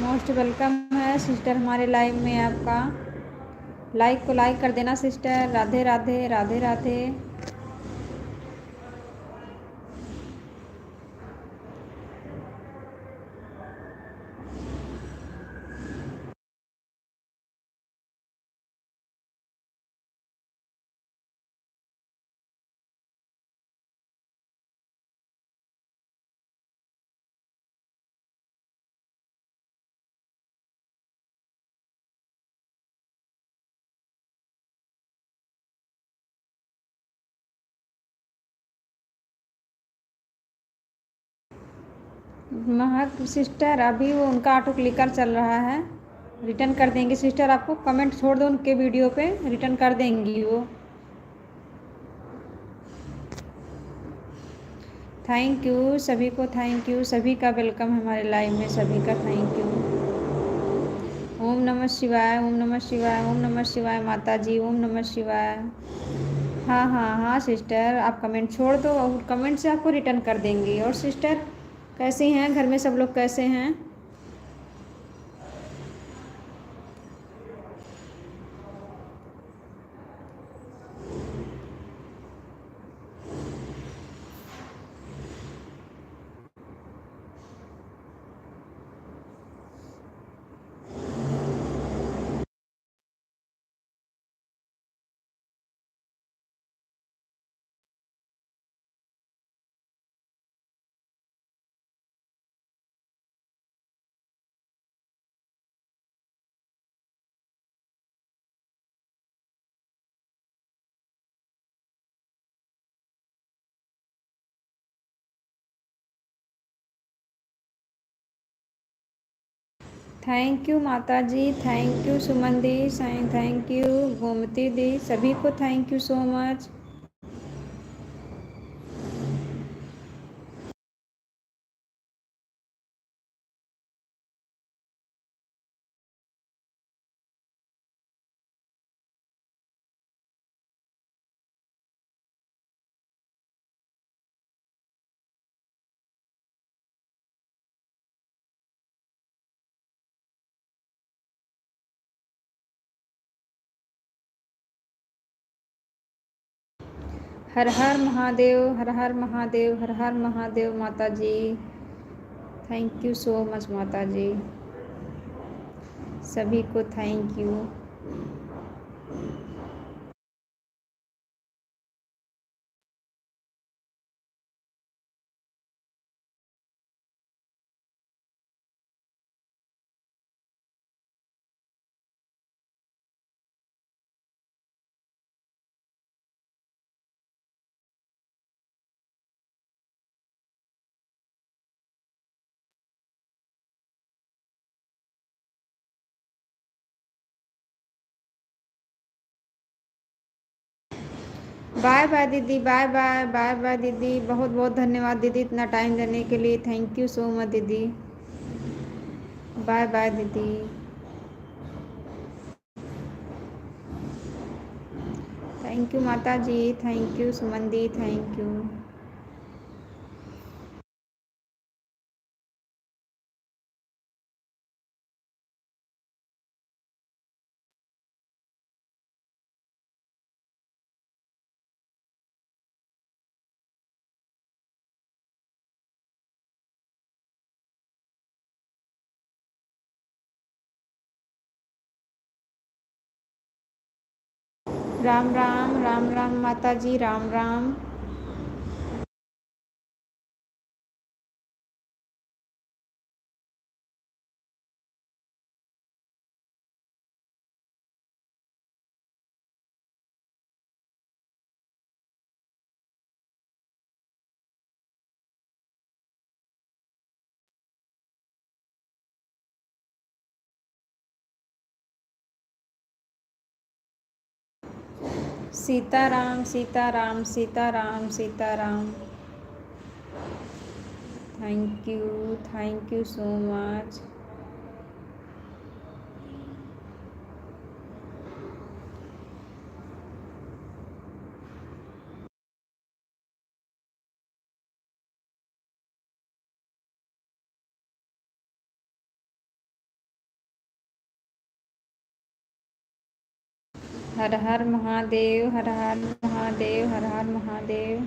मोस्ट वेलकम है सिस्टर हमारे लाइव में आपका। लाइक को लाइक कर देना सिस्टर। राधे राधे राधे राधे। महक सिस्टर अभी वो उनका ऑटो क्लिकर चल रहा है, रिटर्न कर देंगे सिस्टर। आपको कमेंट छोड़ दो उनके वीडियो पे, रिटर्न कर देंगी वो। थैंक यू सभी को, थैंक यू सभी का वेलकम हमारे लाइव में, सभी का थैंक यू। ओम नमः नमः शिवाय, ओम नमः शिवाय, ओम नमः शिवाय माता जी, ओम नमः शिवाय। हाँ हाँ हाँ सिस्टर, आप कमेंट छोड़ दो और कमेंट से आपको रिटर्न कर देंगे। और सिस्टर कैसी हैं, घर में सब लोग कैसे हैं? थैंक यू माता जी, थैंक यू सुमन दी, थैंक यू गोमती दी, सभी को थैंक यू सो मच। हर हर महादेव, हर हर महादेव, हर हर महादेव माता जी। थैंक यू सो मच माता जी, सभी को थैंक यू। बाय बाय दीदी, बाय बाय, बाय बाय दीदी, बहुत बहुत धन्यवाद दीदी इतना टाइम देने के लिए, थैंक यू सो मच दीदी। बाय बाय दीदी। थैंक यू माता जी, थैंक यू सुमन दी, थैंक यू। राम राम, राम राम माता जी, Ram Ram. Sitaram Sitaram Sitaram Sitaram. Thank you so much. हर हर महादेव, हर हर महादेव, हर हर महादेव।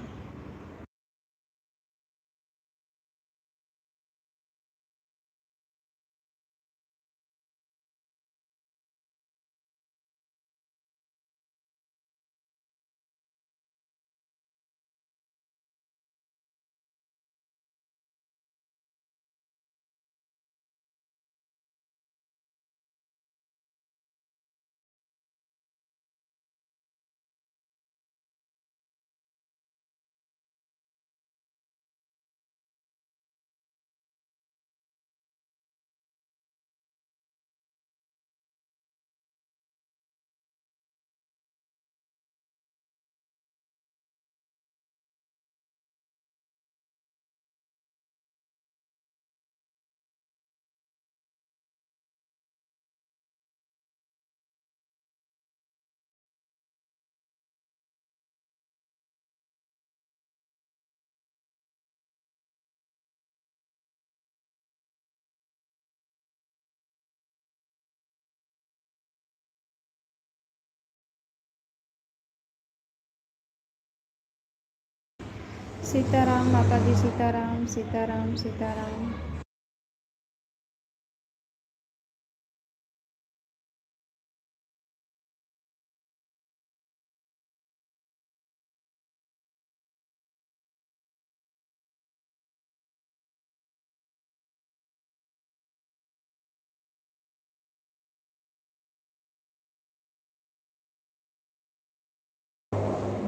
सीताराम माता जी, सीताराम सीताराम सीताराम।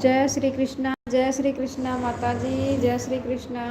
जय श्री कृष्णा, जय श्री कृष्णा माता जी, जय श्री कृष्णा।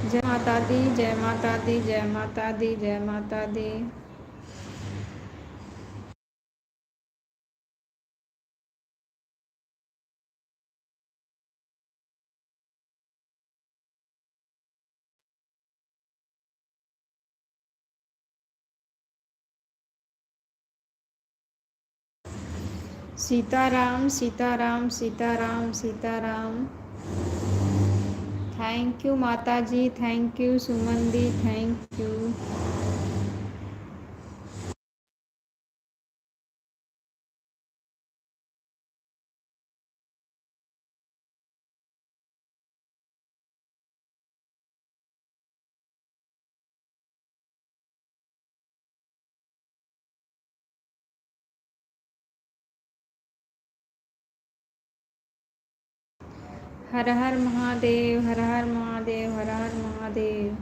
जय माता दी, जय माता दी, जय माता दी, जय माता दी। सीताराम सीताराम सीताराम सीताराम। थैंक यू माता जी, थैंक यू सुमन दी, थैंक यू। हर हर महादेव, हर हर महादेव, हर हर महादेव।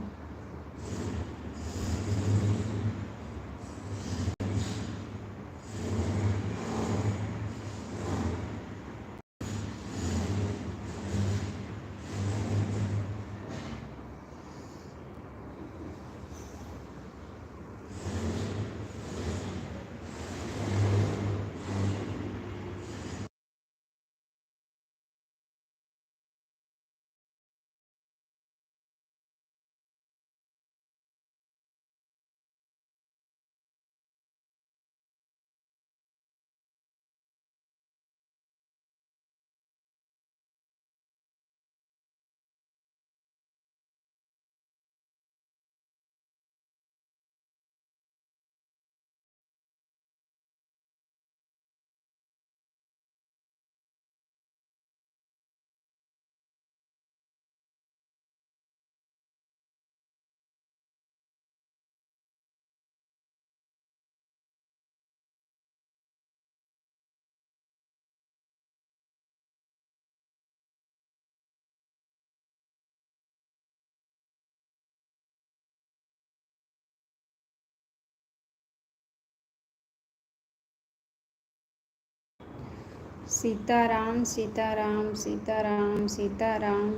सीताराम सीताराम सीताराम सीताराम।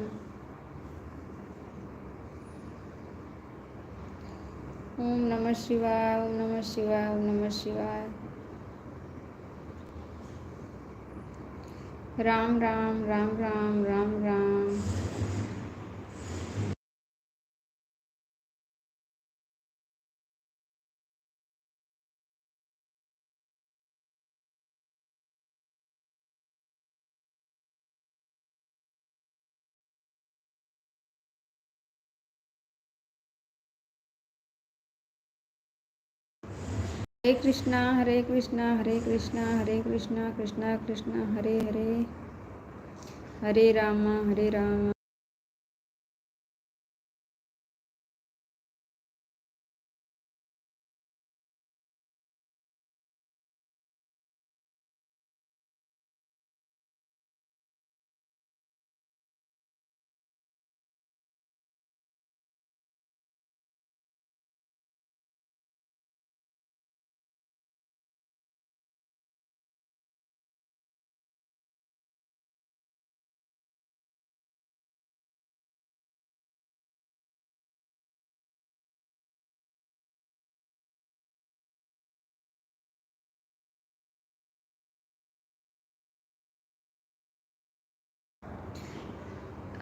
ओम नमः शिवाय, ओम नमः शिवाय, ओम नमः शिवाय। राम राम राम राम राम राम। हरे कृष्णा हरे कृष्णा हरे कृष्णा कृष्णा कृष्णा हरे हरे, हरे राम हरे राम।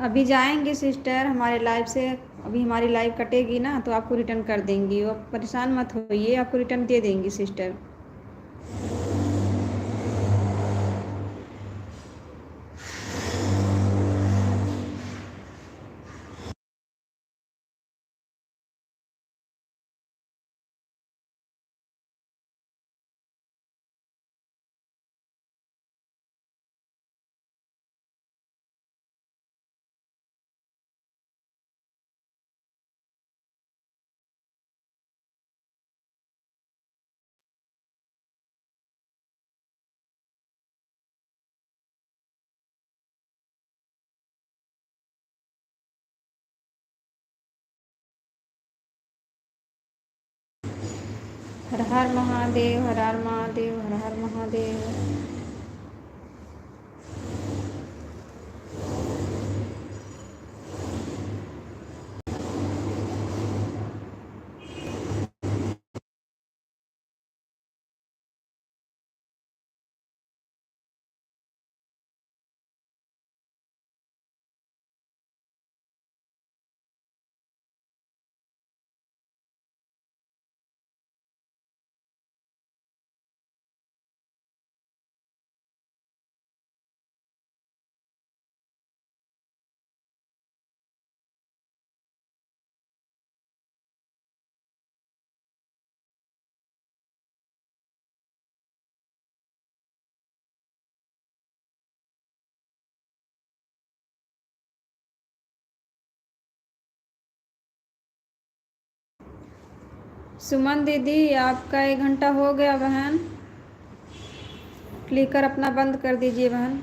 अभी जाएंगे सिस्टर हमारे लाइव से, अभी हमारी लाइव कटेगी ना तो आपको रिटर्न कर देंगी, आप परेशान मत होइए, आपको रिटर्न दे देंगी सिस्टर। हर हर महादेव, हर हर महादेव, हर हर महादेव। सुमन दीदी आपका 1 घंटा हो गया बहन, क्लिकर अपना बंद कर दीजिए बहन।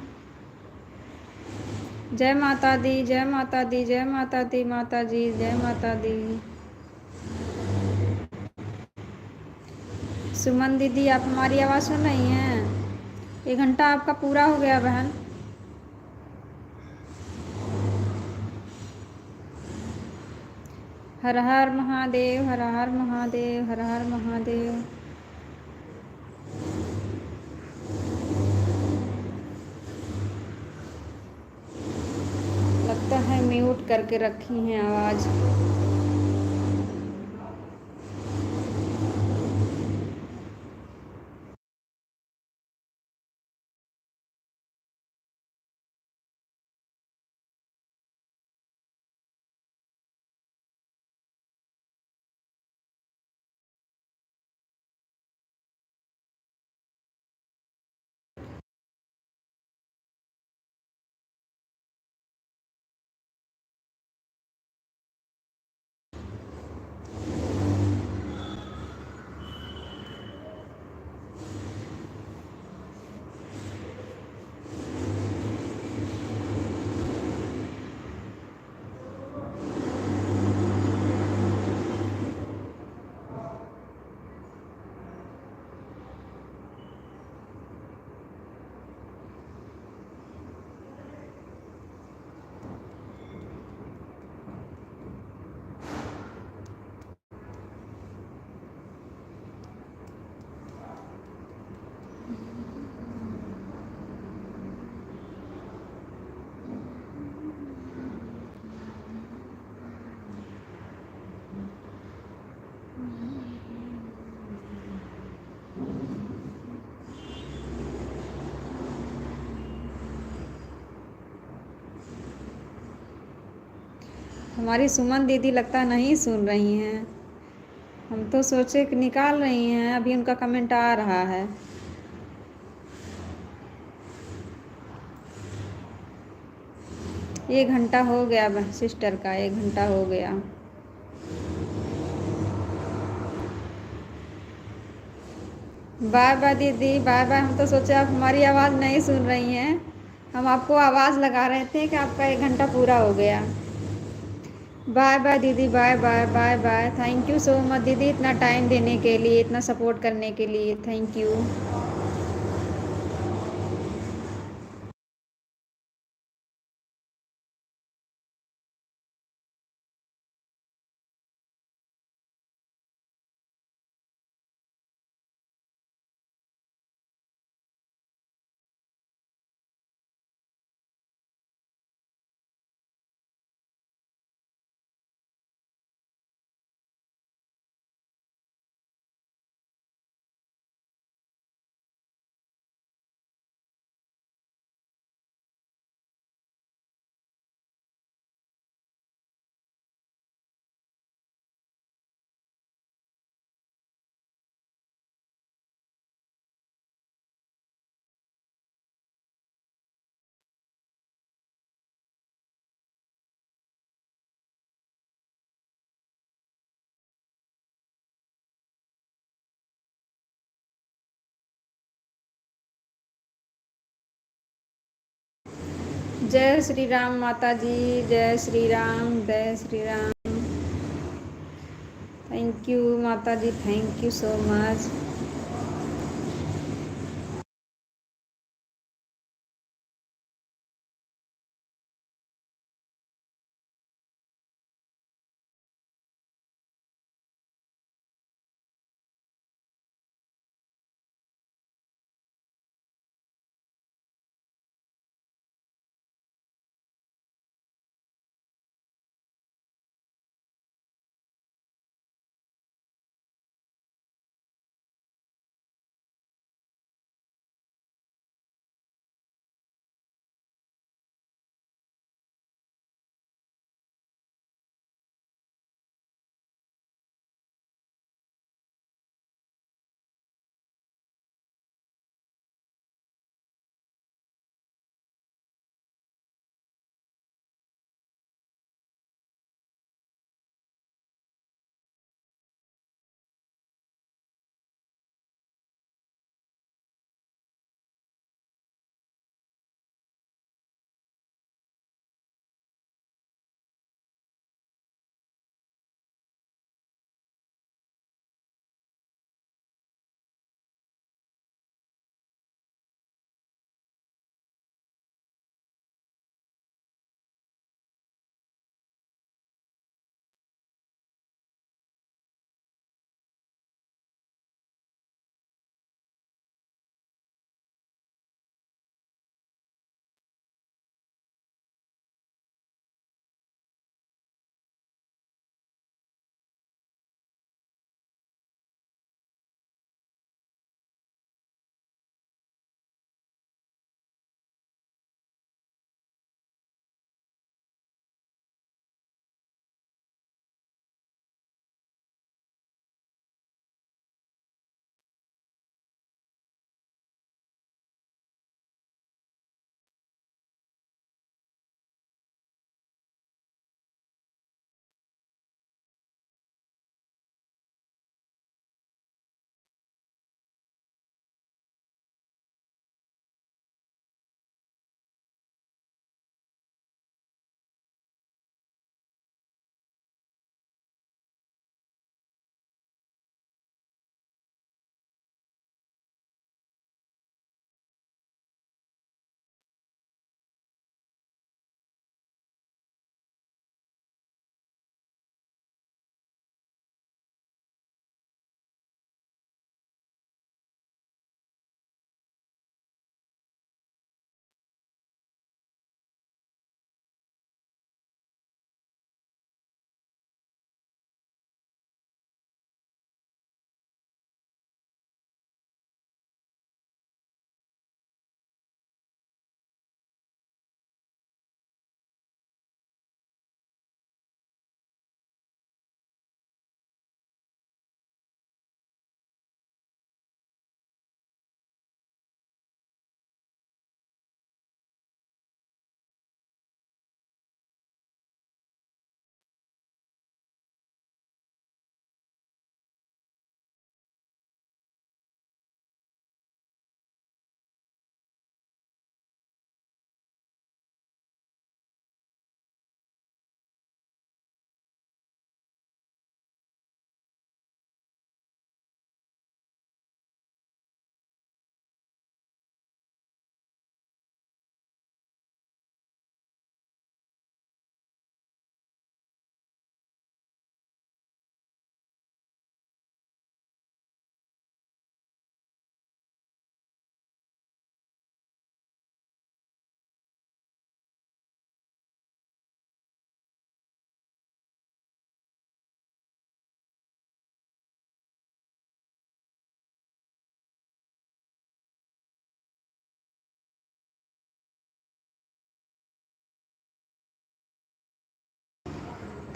जय माता दी, जय माता दी, जय माता दी, माता जी जय माता दी। सुमन दीदी आप हमारी आवाज़ सुन रही हैं? 1 घंटा आपका पूरा हो गया बहन। हर हर महादेव, हर हर महादेव, हर हर महादेव। लगता है म्यूट करके रखी हैं आवाज़। हमारी सुमन दीदी लगता नहीं सुन रही हैं। हम तो सोचे कि निकाल रही हैं, अभी उनका कमेंट आ रहा है। एक घंटा हो गया सिस्टर का, 1 घंटा हो गया। बाय बाय दीदी, बाय बाय। हम तो सोचे आप हमारी आवाज़ नहीं सुन रही हैं, हम आपको आवाज़ लगा रहे थे कि आपका 1 घंटा पूरा हो गया। बाय बाय दीदी, bye bye bye bye. Thank you so much दीदी, इतना टाइम देने के लिए, इतना सपोर्ट करने के लिए, थैंक यू। जय श्री राम माता जी, जय श्री राम, जय श्री राम। थैंक यू माता जी, thank you so much.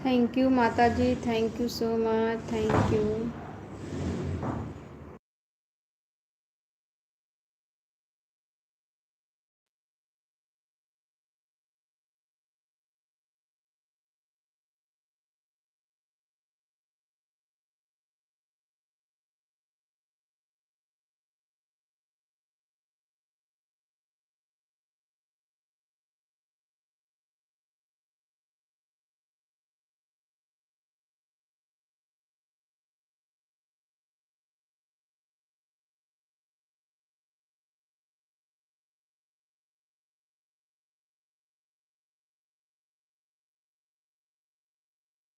Thank you माता जी, thank you so much, thank you.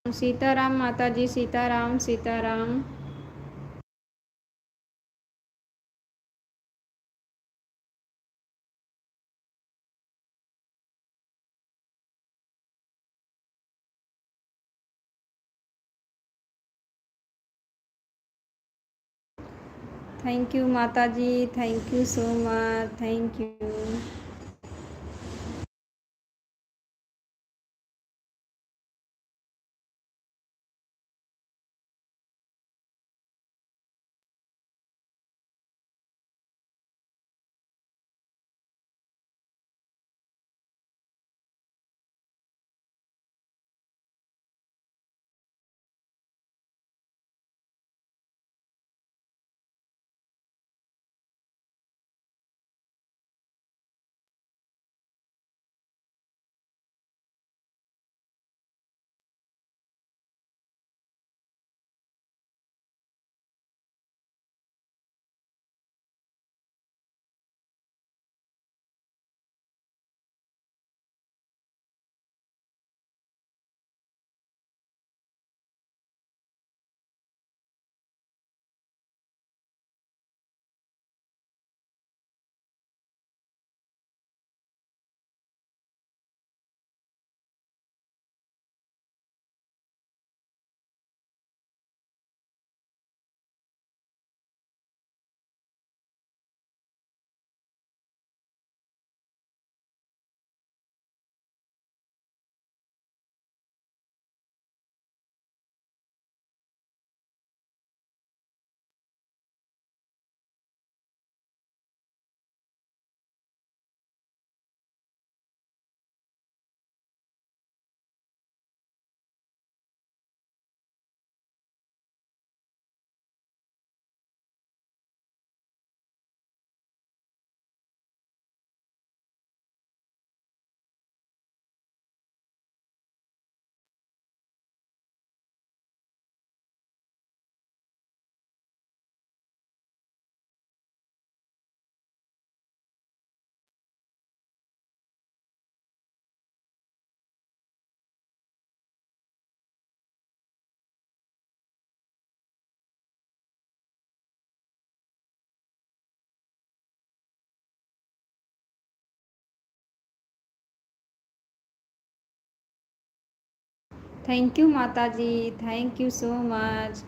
Sitaram माता जी, सीताराम, सीताराम। थैंक यू माता जी, thank you so much, thank you. Thank you माता जी, thank you so much.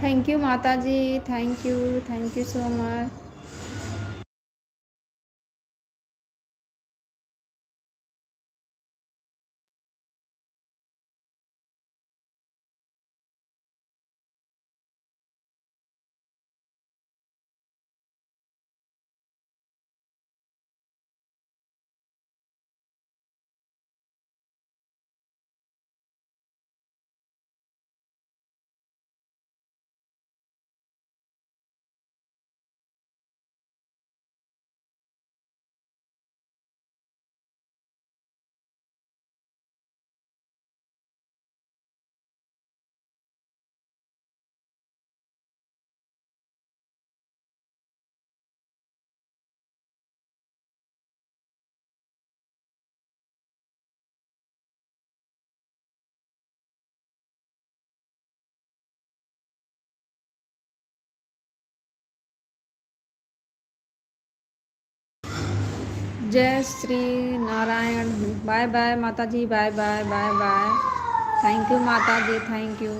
Thank you माता जी, थैंक यू सो मच। जय श्री नारायण। बाय बाय माता जी, bye bye bye bye. Thank you माता जी, थैंक यू।